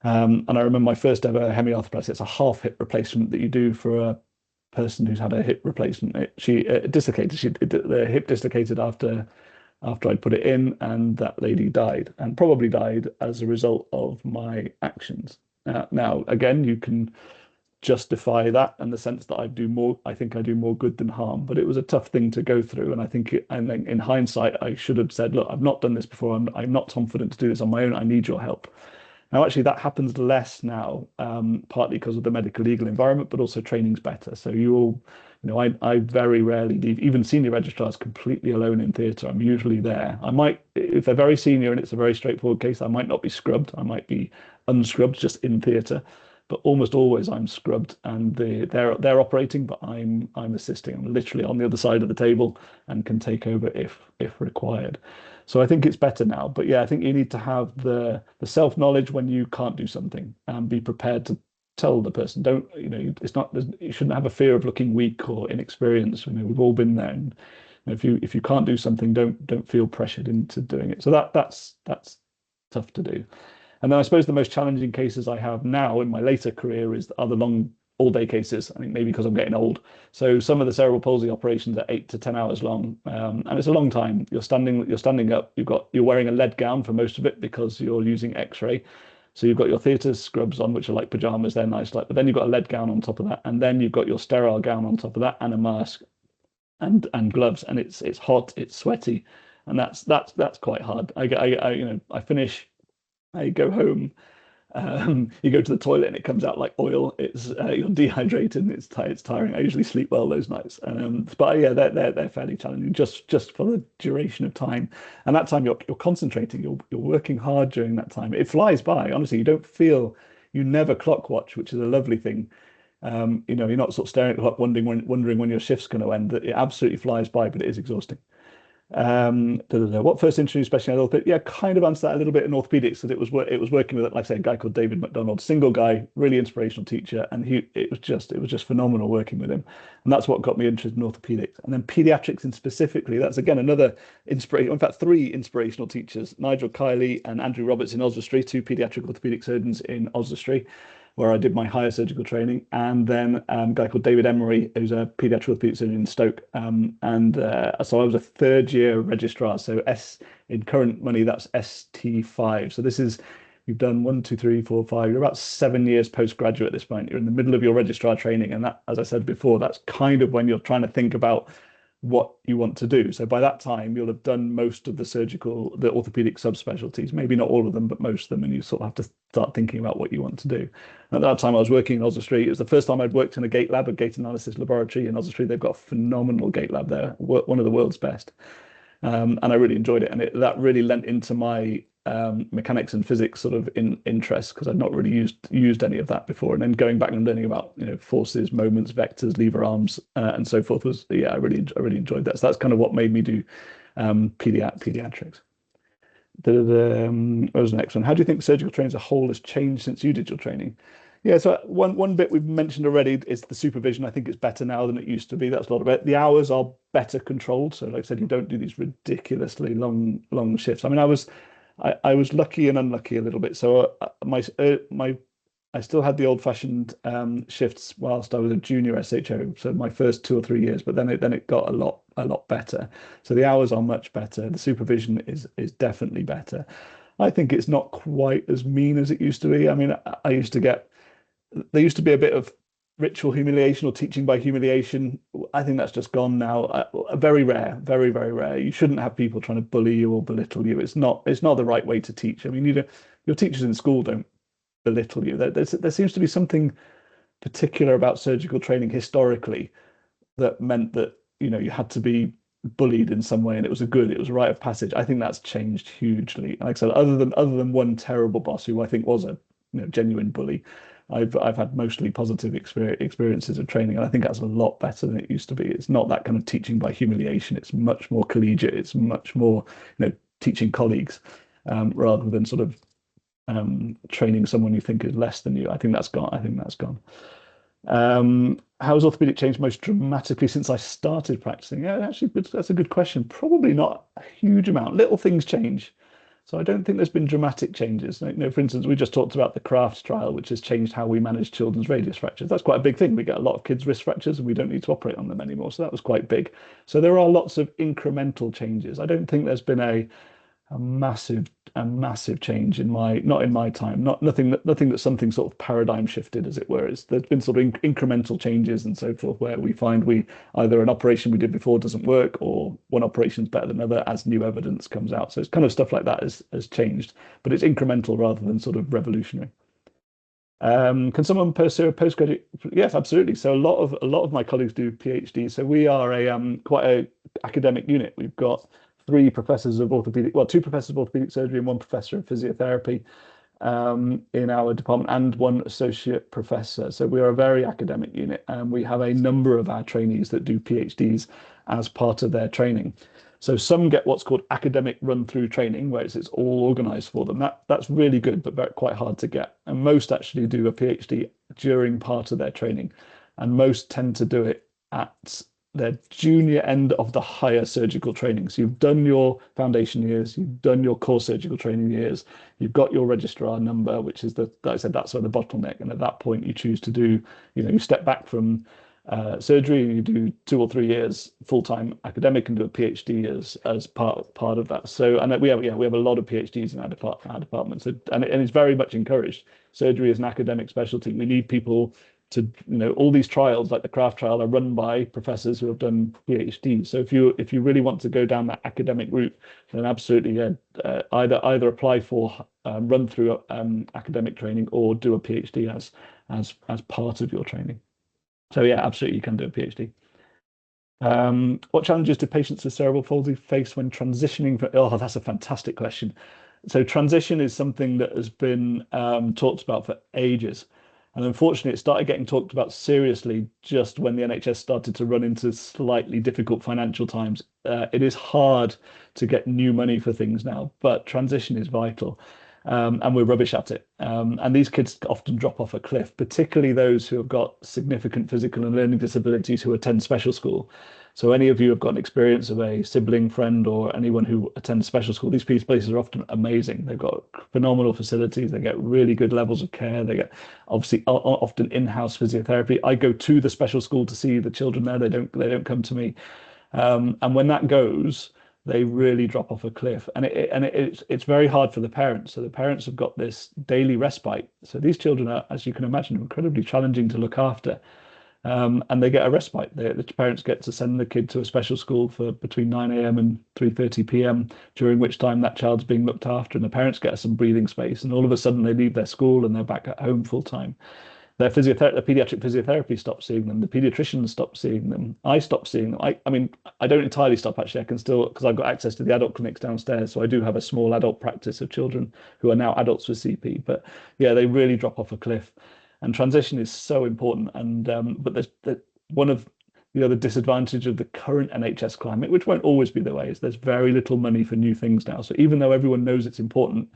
And I remember my first ever hemiarthroplasty. It's a half hip replacement that you do for a person who's had a hip replacement. It dislocated. The hip dislocated after I'd put it in, and that lady died, and probably died as a result of my actions. Now, again, you can justify that in the sense that I think I do more good than harm, but it was a tough thing to go through. And I think in hindsight, I should have said, look, I've not done this before. I'm not confident to do this on my own. I need your help. Now, actually, that happens less now, partly because of the medical legal environment, but also training's better. So I very rarely leave even senior registrars completely alone in theatre. I'm usually there. I might, if they're very senior and it's a very straightforward case, I might not be scrubbed. I might be unscrubbed just in theatre, but almost always I'm scrubbed, and they're operating, but I'm assisting. I'm literally on the other side of the table and can take over if required. So I think it's better now. But yeah, I think you need to have the self-knowledge when you can't do something, and be prepared to tell the person. Don't, you shouldn't have a fear of looking weak or inexperienced. We've all been there. And if you can't do something, don't feel pressured into doing it. So that's tough to do. And then I suppose the most challenging cases I have now in my later career are the long all-day cases. I think maybe because I'm getting old. So some of the cerebral palsy operations are 8 to 10 hours long, and it's a long time. You're standing up. You're wearing a lead gown for most of it because you're using X-ray. So you've got your theatre scrubs on, which are like pajamas. They're nice, but then you've got a lead gown on top of that, and then you've got your sterile gown on top of that, and a mask, and gloves, and it's hot, it's sweaty, and that's quite hard. I finish. I go home, you go to the toilet and it comes out like oil. You're dehydrated and it's tiring. I usually sleep well those nights. But yeah, they're fairly challenging just for the duration of time. And that time you're concentrating, you're working hard during that time. It flies by, honestly. You never clock watch, which is a lovely thing. You're not sort of staring at the clock wondering when your shift's going to end. It absolutely flies by, but it is exhausting. What first introduced specialty in orthopedics? Yeah, kind of answered that a little bit in orthopedics, that it was working with, like I say, a guy called David McDonald, single guy, really inspirational teacher, and it was just phenomenal working with him, and that's what got me interested in orthopedics. And then pediatrics, and specifically, that's again another inspiration. In fact, 3 inspirational teachers: Nigel Kiley and Andrew Roberts in Oswestry, 2 pediatric orthopedic surgeons in Oswestry, where I did my higher surgical training, and then a guy called David Emery, who's a paediatric orthopedic surgeon in Stoke. So I was a 3rd-year registrar. So in current money, that's ST5. So you've done 1, 2, 3, 4, 5. You're about 7 years postgraduate at this point. You're in the middle of your registrar training, and that, as I said before, that's kind of when you're trying to think about what you want to do. So by that time, you'll have done most of the orthopedic subspecialties, maybe not all of them, but most of them, and you sort of have to start thinking about what you want to do. At that time, I was working in Oswestry. It was the first time I'd worked in a gait lab, a gait analysis laboratory in Oswestry. They've got a phenomenal gait lab there, one of the world's best. And I really enjoyed it. And that really lent into my mechanics and physics sort of interest, because I'd not really used any of that before. And then going back and learning about forces, moments, vectors, lever arms, and so forth I really enjoyed that. So that's kind of what made me do pediatrics. What was the next one? How do you think surgical training as a whole has changed since you did your training? Yeah, so one bit we've mentioned already is the supervision. I think it's better now than it used to be. That's a lot of it. The hours are better controlled. So, like I said, you don't do these ridiculously long shifts. I mean, I was lucky and unlucky a little bit. So I still had the old-fashioned shifts whilst I was a junior SHO. So my first 2 or 3 years, but then it got a lot better. So the hours are much better. The supervision is definitely better. I think it's not quite as mean as it used to be. I mean, there used to be a bit of ritual humiliation or teaching by humiliation. I think that's just gone now. Very rare, very, very rare. You shouldn't have people trying to bully you or belittle you. It's not the right way to teach. I mean, your teachers in school don't belittle you. There seems to be something particular about surgical training historically that meant that you had to be bullied in some way, and it was a rite of passage. I think that's changed hugely. Like I said, other than one terrible boss who I think was a genuine bully, I've had mostly positive experiences of training, and I think that's a lot better than it used to be. It's not that kind of teaching by humiliation. It's much more collegiate. It's much more teaching colleagues rather than sort of training someone you think is less than you. I think that's gone. How has orthopedic changed most dramatically since I started practicing? Yeah, actually, that's a good question. Probably not a huge amount. Little things change. So I don't think there's been dramatic changes. For instance, we just talked about the CRAFT trial, which has changed how we manage children's radius fractures. That's quite a big thing. We get a lot of kids' wrist fractures and we don't need to operate on them anymore. So that was quite big. So there are lots of incremental changes. I don't think there's been a massive change not in my time. Nothing that something sort of paradigm shifted, as it were. There's been sort of incremental changes and so forth, where we find either an operation we did before doesn't work, or one operation's better than another as new evidence comes out. So it's kind of stuff like that has changed, but it's incremental rather than sort of revolutionary. Can someone pursue a postgraduate? Yes, absolutely. So a lot of my colleagues do PhD. So we are quite a academic unit. We've got two professors of orthopedic surgery and one professor of physiotherapy in our department, and one associate professor. So we are a very academic unit, and we have a number of our trainees that do PhDs as part of their training. So some get what's called academic run-through training, where it's all organized for them. That's really good, but quite hard to get. And most actually do a PhD during part of their training, and most tend to do it at their junior end of the higher surgical training. So you've done your foundation years, you've done your core surgical training years, you've got your registrar number, which is like I said, that's where the bottleneck. And at that point, you choose to do, you step back from surgery, and you do 2 or 3 years full-time academic and do a PhD as part of that. So, and we have a lot of PhDs in our department. So, and it's very much encouraged. Surgery is an academic specialty. We need people to, all these trials, like the CRAFT trial, are run by professors who have done PhDs. So if you really want to go down that academic route, then absolutely, either apply for run through academic training or do a PhD as part of your training. So yeah, absolutely, you can do a PhD. What challenges do patients with cerebral palsy face when transitioning from? Oh, that's a fantastic question. So transition is something that has been talked about for ages. And unfortunately, it started getting talked about seriously just when the NHS started to run into slightly difficult financial times. It is hard to get new money for things now, but transition is vital. And we're rubbish at it. And these kids often drop off a cliff, particularly those who have got significant physical and learning disabilities who attend special school. So any of you have got an experience of a sibling, friend, or anyone who attends special school, these places are often amazing. They've got phenomenal facilities. They get really good levels of care. They get obviously often in-house physiotherapy. I go to the special school to see the children there. They don't come to me. And when that goes, they really drop off a cliff, and it's very hard for the parents. So the parents have got this daily respite. So these children are, as you can imagine, incredibly challenging to look after. And they get a respite. The parents get to send the kid to a special school for between 9 a.m. and 3:30 p.m., during which time that child's being looked after, and the parents get some breathing space. And all of a sudden, they leave their school and they're back at home full time. Their pediatric physiotherapy stops seeing them. The pediatricians stop seeing them. I stop seeing them. I mean, I don't entirely stop, actually. I can still, because I've got access to the adult clinics downstairs. So I do have a small adult practice of children who are now adults with CP. But yeah, they really drop off a cliff. And transition is so important. And but there's one of the other disadvantage of the current NHS climate, which won't always be the way, is there's very little money for new things now. So even though everyone knows it's important,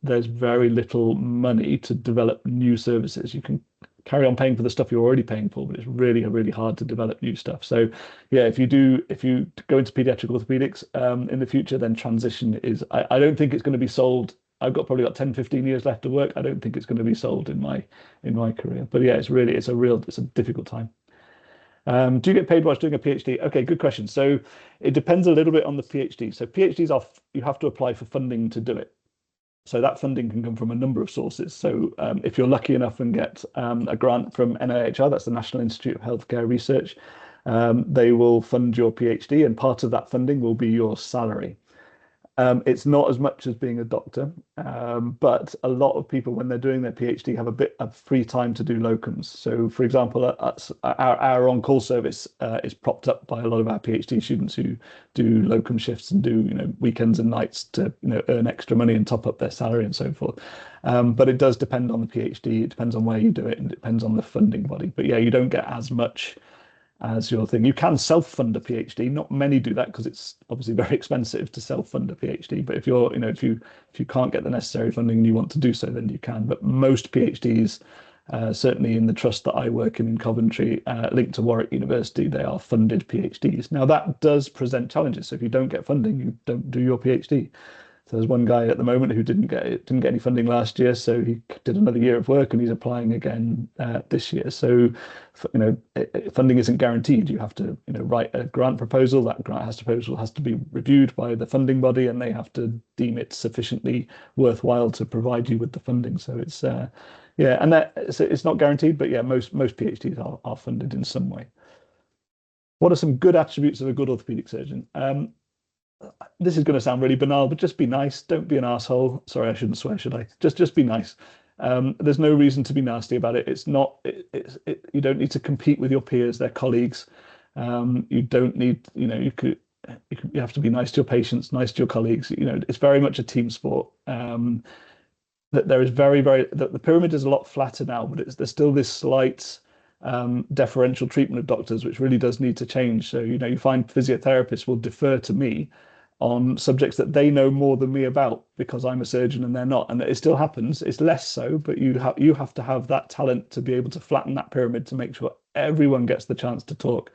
there's very little money to develop new services. You can carry on paying for the stuff you're already paying for, but it's really, really hard to develop new stuff. So yeah, if you go into pediatric orthopedics in the future, then transition is, I don't think it's going to be sold. I've probably got 10, 15 years left to work. I don't think it's going to be sold in my career. But yeah, it's a difficult time. Do you get paid whilst doing a PhD? Okay, good question. So it depends a little bit on the PhD. So PhDs you have to apply for funding to do it. So that funding can come from a number of sources. So if you're lucky enough and get a grant from NIHR, that's the National Institute of Healthcare Research, they will fund your PhD, and part of that funding will be your salary. It's not as much as being a doctor, but a lot of people, when they're doing their PhD, have a bit of free time to do locums. So, for example, our on-call service is propped up by a lot of our PhD students who do locum shifts and do weekends and nights to earn extra money and top up their salary and so forth. But it does depend on the PhD. It depends on where you do it, and it depends on the funding body. But yeah, you don't get as much as your thing. You can self-fund a PhD. Not many do that because it's obviously very expensive to self-fund a PhD. But if you can't get the necessary funding and you want to do so, then you can. But most PhDs, certainly in the trust that I work in Coventry, linked to Warwick University, they are funded PhDs. Now that does present challenges. So if you don't get funding, you don't do your PhD. So there's one guy at the moment who didn't get any funding last year, so he did another year of work and he's applying again this year. So, funding isn't guaranteed. You have to, write a grant proposal. That proposal has to be reviewed by the funding body, and they have to deem it sufficiently worthwhile to provide you with the funding. So it's it's not guaranteed, but yeah, most PhDs are funded in some way. What are some good attributes of a good orthopedic surgeon? This is going to sound really banal, but just be nice. Don't be an asshole. Sorry, I shouldn't swear, should I? Just be nice. There's no reason to be nasty about it. It's not. You don't need to compete with your peers. They're colleagues. You don't need. You have to be nice to your patients, nice to your colleagues. It's very much a team sport. That there is the pyramid is a lot flatter now, but there's still this slight deferential treatment of doctors, which really does need to change. So you find physiotherapists will defer to me on subjects that they know more than me about because I'm a surgeon and they're not, and it still happens. It's less so, but you have to have that talent to be able to flatten that pyramid to make sure everyone gets the chance to talk,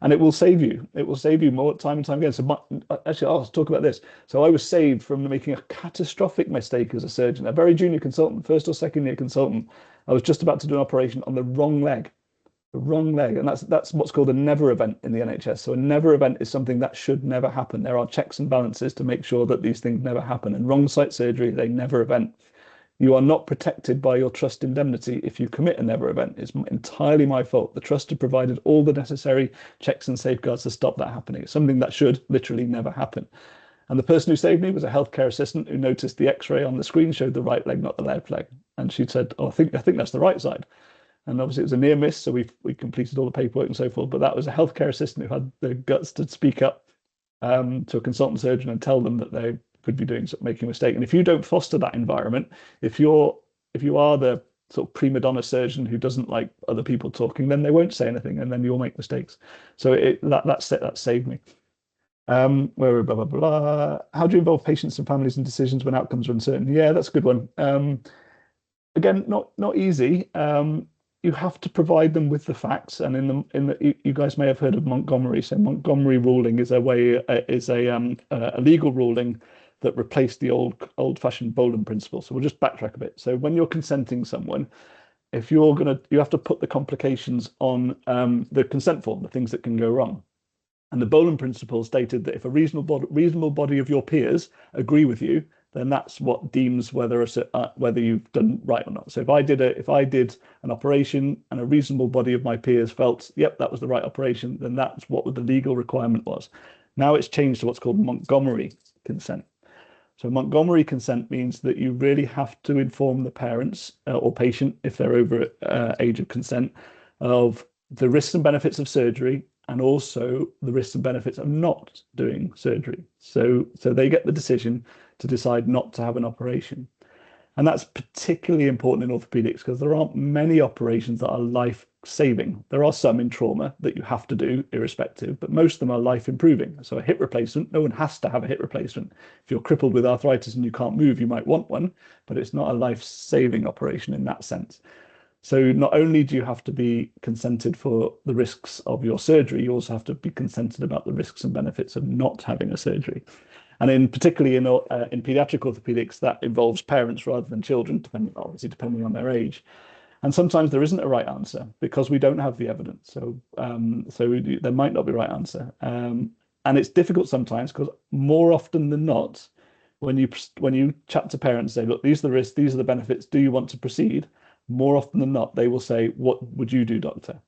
and it will save you. It will save you more time and time again. So actually, I'll talk about this. So I was saved from making a catastrophic mistake as a surgeon, a very junior consultant, first or second year consultant. I was just about to do an operation on the wrong leg. And that's what's called a never event in the NHS. So a never event is something that should never happen. There are checks and balances to make sure that these things never happen, and wrong site surgery is a never event. You are not protected by your trust indemnity if you commit a never event. It's entirely my fault. The trust have provided all the necessary checks and safeguards to stop that happening. It's something that should literally never happen. And the person who saved me was a healthcare assistant who noticed the x-ray on the screen showed the right leg, not the left leg. And she said, "Oh, I think that's the right side." And obviously it was a near miss, so we completed all the paperwork and so forth. But that was a healthcare assistant who had the guts to speak up to a consultant surgeon and tell them that they could be making a mistake. And if you don't foster that environment, if you are the sort of prima donna surgeon who doesn't like other people talking, then they won't say anything, and then you'll make mistakes. So that saved me. Where blah blah blah. How do you involve patients and families in decisions when outcomes are uncertain? Yeah, that's a good one. Again, not easy. You have to provide them with the facts, and you guys may have heard of Montgomery. So Montgomery ruling is a legal ruling that replaced the old-fashioned Boland principle. So we'll just backtrack a bit. So when you're consenting someone, if you have to put the complications on the consent form, the things that can go wrong. And the Boland principle stated that if a reasonable body of your peers agree with you, then that's what deems whether you've done right or not. So if I did an operation and a reasonable body of my peers felt, yep, that was the right operation, then that's what the legal requirement was. Now it's changed to what's called Montgomery consent. So Montgomery consent means that you really have to inform the parents or patient, if they're over age of consent, of the risks and benefits of surgery, and also the risks and benefits of not doing surgery. So they get the decision to decide not to have an operation. And that's particularly important in orthopedics because there aren't many operations that are life-saving. There are some in trauma that you have to do irrespective, but most of them are life-improving. So a hip replacement, no one has to have a hip replacement. If you're crippled with arthritis and you can't move, you might want one, but it's not a life-saving operation in that sense. So not only do you have to be consented for the risks of your surgery, you also have to be consented about the risks and benefits of not having a surgery. And particularly in pediatric orthopedics, that involves parents rather than children, obviously depending on their age. And sometimes there isn't a right answer because we don't have the evidence. So there might not be a right answer. And it's difficult sometimes because more often than not, when you chat to parents and say, look, these are the risks, these are the benefits, do you want to proceed? More often than not, they will say, what would you do, doctor?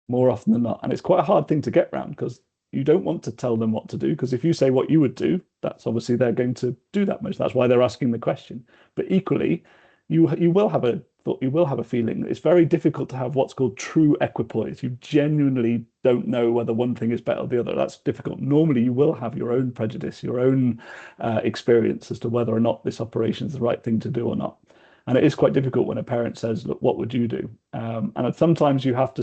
More often than not. And it's quite a hard thing to get around because you don't want to tell them what to do, because if you say what you would do, that's obviously they're going to do that much. That's why they're asking the question. But equally, you will have a thought, you will have a feeling. It's very difficult to have what's called true equipoise. You genuinely don't know whether one thing is better or the other. That's difficult. Normally, you will have your own prejudice, your own experience as to whether or not this operation is the right thing to do or not. And it is quite difficult when a parent says, look, what would you do? And sometimes you have to,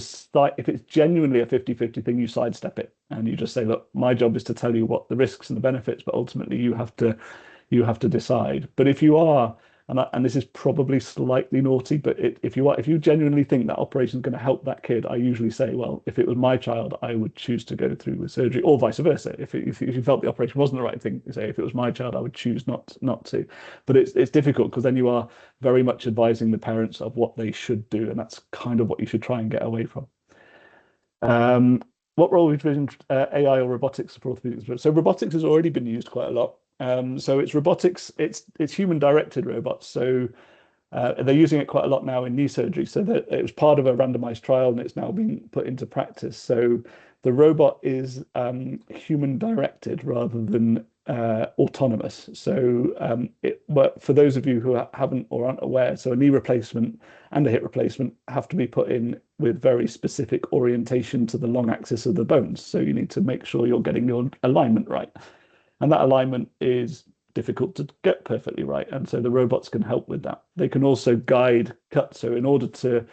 if it's genuinely a 50-50 thing, you sidestep it and you just say, look, my job is to tell you what the risks and the benefits, but ultimately you have to decide. But if you are, and this is probably slightly naughty, but if you genuinely think that operation is going to help that kid, I usually say, well, if it was my child, I would choose to go through with surgery, or vice versa. If you felt the operation wasn't the right thing, you say, if it was my child, I would choose not to. But it's difficult because then you are very much advising the parents of what they should do, and that's kind of what you should try and get away from. What role would you envision AI or robotics for orthopedics? So robotics has already been used quite a lot. So it's robotics, it's human-directed robots. So they're using it quite a lot now in knee surgery. So that it was part of a randomized trial and it's now being put into practice. So the robot is human-directed rather than autonomous. So but for those of you who haven't or aren't aware, so a knee replacement and a hip replacement have to be put in with very specific orientation to the long axis of the bones. So you need to make sure you're getting your alignment right. And that alignment is difficult to get perfectly right. And so the robots can help with that. They can also guide cut. So in order to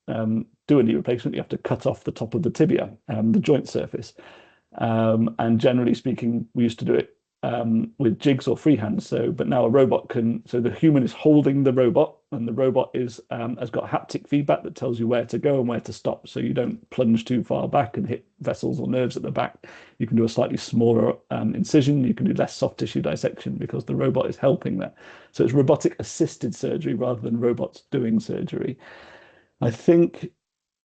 do a knee replacement, you have to cut off the top of the tibia, the joint surface. And generally speaking, we used to do it with jigs or freehand. But now a robot can, so the human is holding the robot and the robot has got haptic feedback that tells you where to go and where to stop. So you don't plunge too far back and hit vessels or nerves at the back. You can do a slightly smaller incision. You can do less soft tissue dissection because the robot is helping that. So it's robotic assisted surgery rather than robots doing surgery. I think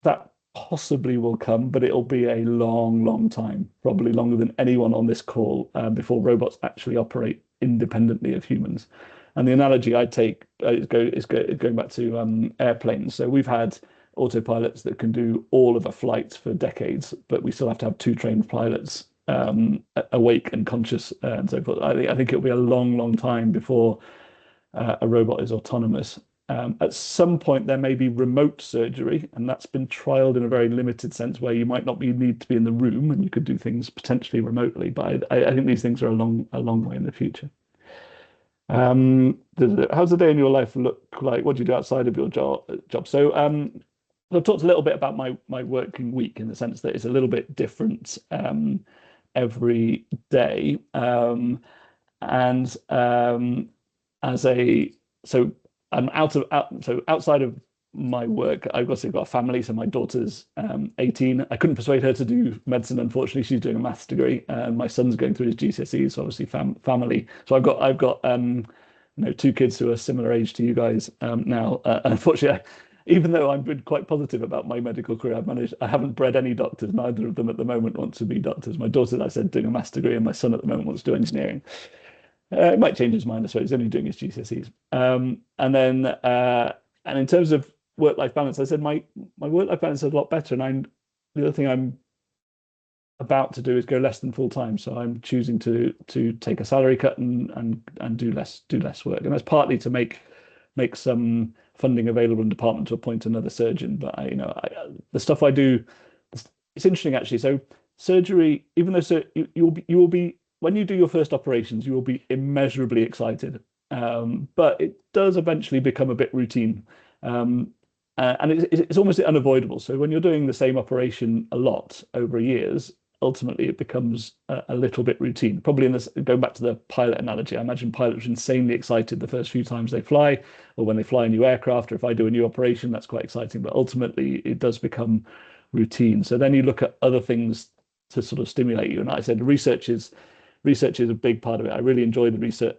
that possibly will come, but it'll be a long, long time, probably longer than anyone on this call, before robots actually operate independently of humans. And the analogy I take is going back to airplanes. So we've had autopilots that can do all of a flight for decades, but we still have to have two trained pilots awake and conscious and so forth. I think it'll be a long, long time before a robot is autonomous. At some point, there may be remote surgery, and that's been trialed in a very limited sense where you might not need to be in the room and you could do things potentially remotely. But I think these things are a long way in the future. How's the day in your life look like? What do you do outside of your job? So I've talked a little bit about my working week in the sense that it's a little bit different every day. So I'm outside of my work, I've also got a family. So my daughter's 18. I couldn't persuade her to do medicine, unfortunately. She's doing a maths degree, and my son's going through his GCSEs. So obviously family. So I've got two kids who are similar age to you guys now. Unfortunately, even though I've been quite positive about my medical career, I haven't bred any doctors. Neither of them at the moment want to be doctors. My daughter, as I said, doing a maths degree, and my son at the moment wants to do engineering. It might change his mind, I suppose. He's only doing his GCSEs. And in terms of work-life balance, I said my work-life balance is a lot better. And the other thing I'm about to do is go less than full time. So I'm choosing to take a salary cut and do less work. And that's partly to make some funding available in the department to appoint another surgeon. But the stuff I do, it's interesting actually. So surgery, even though you will be when you do your first operations, you will be immeasurably excited. but it does eventually become a bit routine. And it's almost unavoidable. So when you're doing the same operation a lot over years, ultimately it becomes a little bit routine. Probably in this, going back to the pilot analogy, I imagine pilots are insanely excited the first few times they fly, or when they fly a new aircraft, or if I do a new operation, that's quite exciting. But ultimately, it does become routine. So then you look at other things to sort of stimulate you. And like I said, research is a big part of it. I really enjoy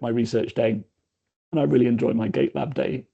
my research day, and I really enjoy my gate lab day.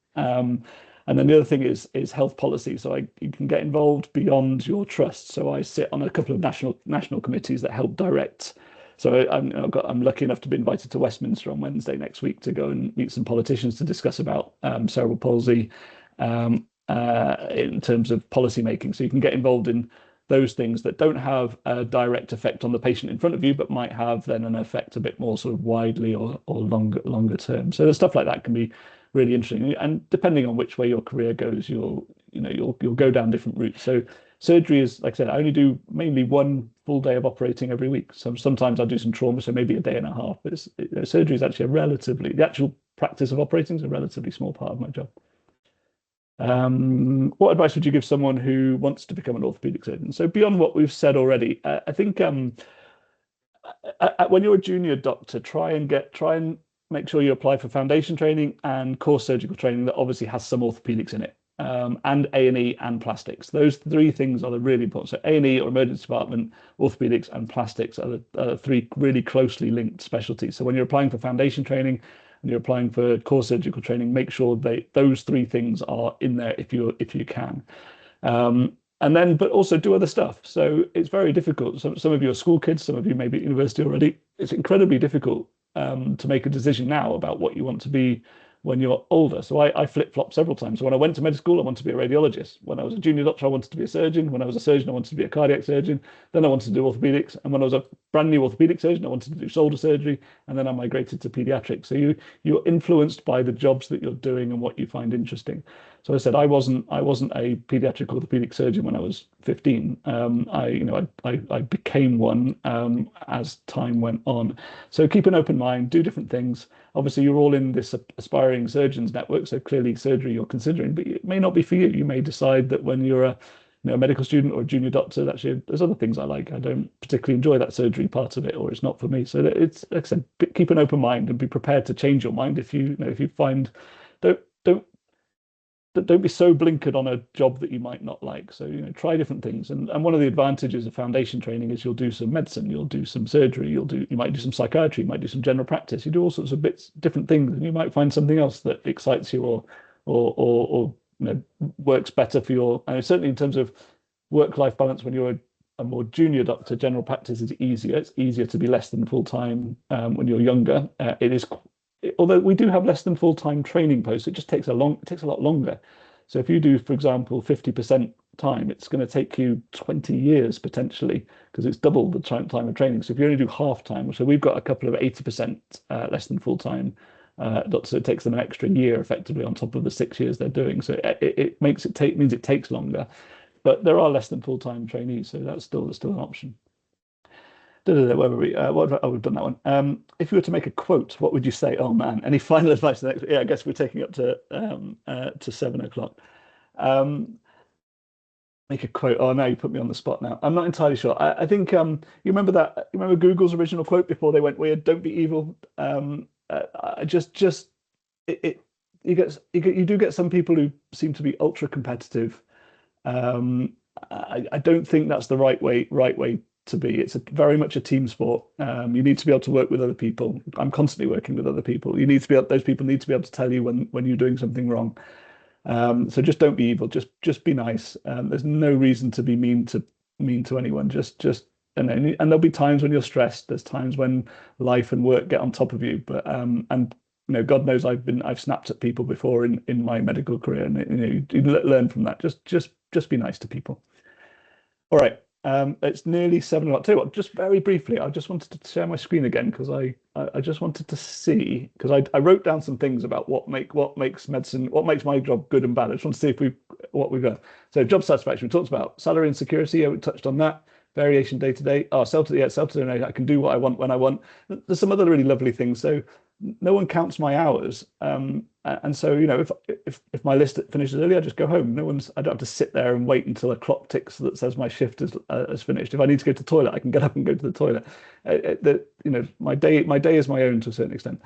And then the other thing is health policy. So you can get involved beyond your trust. So I sit on a couple of national committees that help direct. So I'm lucky enough to be invited to Westminster on Wednesday next week to go and meet some politicians to discuss about cerebral palsy in terms of policy making. So you can get involved in those things that don't have a direct effect on the patient in front of you, but might have then an effect a bit more sort of widely or longer term. So the stuff like that can be really interesting. And depending on which way your career goes, you'll go down different routes. So surgery is, like I said, I only do mainly one full day of operating every week. So sometimes I'll do some trauma, so maybe a day and a half. But surgery is actually the actual practice of operating is a relatively small part of my job. What advice would you give someone who wants to become an orthopedic surgeon? So beyond what we've said already, I think when you're a junior doctor, try and make sure you apply for foundation training and core surgical training that obviously has some orthopedics in it, and A&E and plastics. Those three things are really important. So A&E or emergency department, orthopedics and plastics are the three really closely linked specialties. So when you're applying for foundation training and you're applying for core surgical training, make sure those three things are in there if you can. But also do other stuff. So it's very difficult. Some of you are school kids, some of you may be at university already. It's incredibly difficult to make a decision now about what you want to be when you're older. So I flip-flop several times. So when I went to med school, I wanted to be a radiologist. When I was a junior doctor, I wanted to be a surgeon. When I was a surgeon, I wanted to be a cardiac surgeon. Then I wanted to do orthopedics. And when I was a brand new orthopedic surgeon, I wanted to do shoulder surgery. And then I migrated to pediatrics. So you're influenced by the jobs that you're doing and what you find interesting. So I said I wasn't a pediatric orthopedic surgeon when I was 15. I became one as time went on. So keep an open mind, do different things. Obviously, you're all in this aspiring surgeons network, so clearly surgery you're considering, but it may not be for you. You may decide that when you're a medical student or a junior doctor, actually there's other things I like. I don't particularly enjoy that surgery part of it, or it's not for me. So it's, like I said, keep an open mind and be prepared to change your mind if you find don't be so blinkered on a job that you might not like. So try different things. And one of the advantages of foundation training is you'll do some medicine, you'll do some surgery, you might do some psychiatry, you might do some general practice. You do all sorts of different things, and you might find something else that excites you or works better for your. And certainly in terms of work-life balance, when you're a more junior doctor, general practice is easier. It's easier to be less than full-time when you're younger. Although we do have less than full-time training posts, it just takes a lot longer. So if you do, for example, 50% time, it's going to take you 20 years potentially, because it's double the time of training. So if you only do half time, so we've got a couple of 80% less than full-time doctors, so it takes them an extra year effectively on top of the 6 years they're doing. So it means it takes longer, but there are less than full-time trainees, so that's still an option. Where were we? We've done that one. If you were to make a quote, what would you say? Oh man, any final advice? Yeah, I guess we're taking up to 7 o'clock. Make a quote. Oh, now you put me on the spot. Now I'm not entirely sure. I think you remember Google's original quote before they went weird? Don't be evil. You do get some people who seem to be ultra competitive. I don't think that's the right way to be. It's very much a team sport. You need to be able to work with other people. I'm constantly working with other people. Those people need to be able to tell you when you're doing something wrong. So just don't be evil. Just be nice. There's no reason to be mean to anyone. And there'll be times when you're stressed. There's times when life and work get on top of you. But God knows I've snapped at people before in my medical career, and you learn from that. Just be nice to people. All right. It's nearly 7 o'clock. Tell you what, just very briefly, I just wanted to share my screen again because I just wanted to see, because I wrote down some things about what makes my job good and bad. I just want to see what we've got. So job satisfaction, we talked about salary and security. Yeah, we touched on that. Variation day to day. Oh, self-determination. I can do what I want when I want. There's some other really lovely things. So no one counts my hours. And so, you know, if my list finishes early, I just go home. I don't have to sit there and wait until a clock ticks that says my shift is finished. If I need to go to the toilet, I can get up and go to the toilet. You know, my day is my own to a certain extent.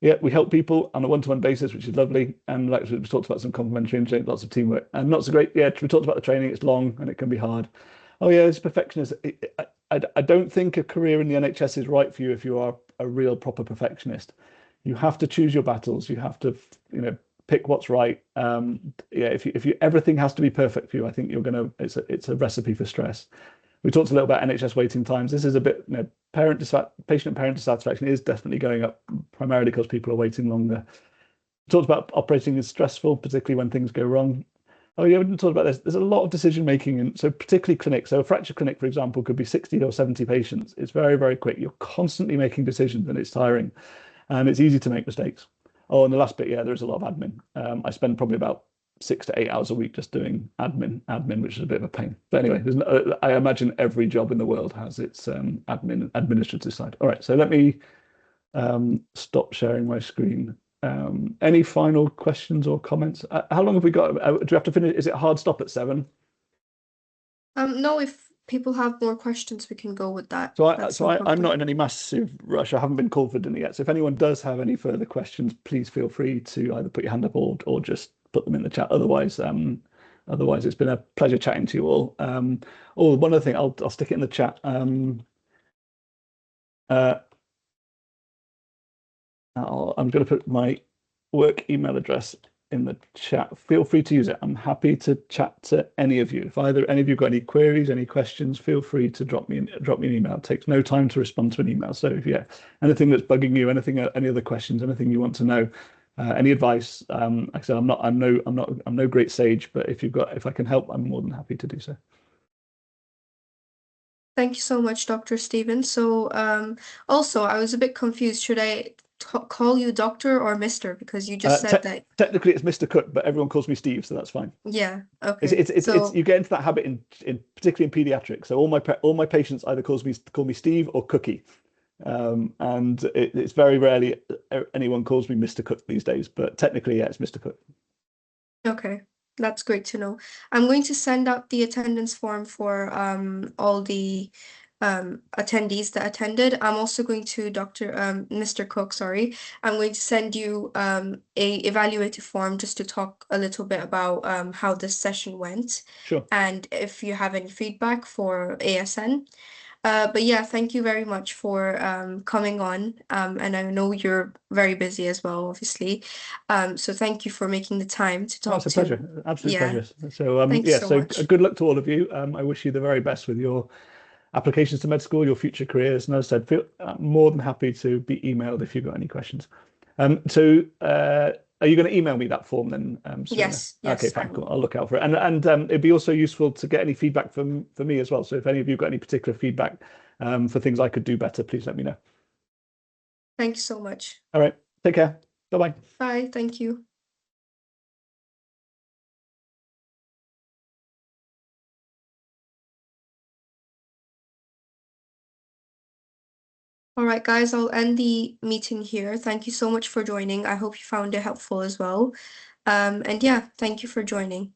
Yeah, we help people on a one-to-one basis, which is lovely. And like we talked about some complementary and lots of teamwork. And not so great. Yeah, we talked about the training. It's long and it can be hard. Oh yeah, it's perfectionist. I don't think a career in the NHS is right for you if you are a real proper perfectionist. You have to choose your battles. You have to, you know, pick what's right. Yeah, if you everything has to be perfect for you, I think you're gonna. It's a recipe for stress. We talked a little about NHS waiting times. This is a bit, you know, patient and parent dissatisfaction is definitely going up primarily because people are waiting longer. We talked about operating is stressful, particularly when things go wrong. Oh yeah, we didn't talk about this. There's a lot of decision making, and so particularly clinics. So a fracture clinic, for example, could be 60 or 70 patients. It's very, very quick. You're constantly making decisions, and it's tiring, and it's easy to make mistakes. Oh, and the last bit, yeah, there is a lot of admin. I spend probably about 6 to 8 hours a week just doing admin, which is a bit of a pain. But anyway, I imagine every job in the world has its administrative side. All right, so let me stop sharing my screen. Any final questions or comments? How long have we got? Do we have to finish? Is it a hard stop at 7? No, if people have more questions, we can go with that. So That's no I'm problem. not in any massive rush. I haven't been called for dinner yet. So if anyone does have any further questions, please feel free to either put your hand up or just put them in the chat. Otherwise, it's been a pleasure chatting to you all. Oh, one other thing, I'll stick it in the chat. I'm going to put my work email address in the chat. Feel free to use it. I'm happy to chat to any of you. If either any of you got any queries, any questions, feel free to drop me an email. It takes no time to respond to an email. So if anything that's bugging you, any other questions, anything you want to know, any advice, like I said, I'm no great sage, but if I can help, I'm more than happy to do so. Thank you so much, Dr. Stephen. So also, I was a bit confused. Should I call you doctor or Mr.? Because you just said that. Technically, it's Mr. Cooke, but everyone calls me Steve, so that's fine. Yeah. Okay. It's you get into that habit in particularly in pediatrics. So all my patients either call me Steve or Cookie, and it's very rarely anyone calls me Mr. Cooke these days. But technically, yeah, it's Mr. Cooke. Okay. That's great to know. I'm going to send out the attendance form for all the attendees that attended. I'm also going to Mr. Cooke, sorry. I'm going to send you a evaluative form just to talk a little bit about how this session went. Sure. And if you have any feedback for ASN. But yeah, thank you very much for coming on. And I know you're very busy as well, obviously. So thank you for making the time to talk. It's a pleasure, absolute pleasure. So Thanks yeah, so much. good luck to all of you. I wish you the very best with your applications to med school, your future careers. And as I said, feel more than happy to be emailed if you've got any questions. So are you going to email me that form then? Yes. Okay, fine, cool. I'll look out for it. And it'd be also useful to get any feedback for me as well. So if any of you got any particular feedback for things I could do better, please let me know. Thank you so much. All right, take care. Bye-bye. Bye. Thank you. All right, guys, I'll end the meeting here. Thank you so much for joining. I hope you found it helpful as well. And yeah, thank you for joining.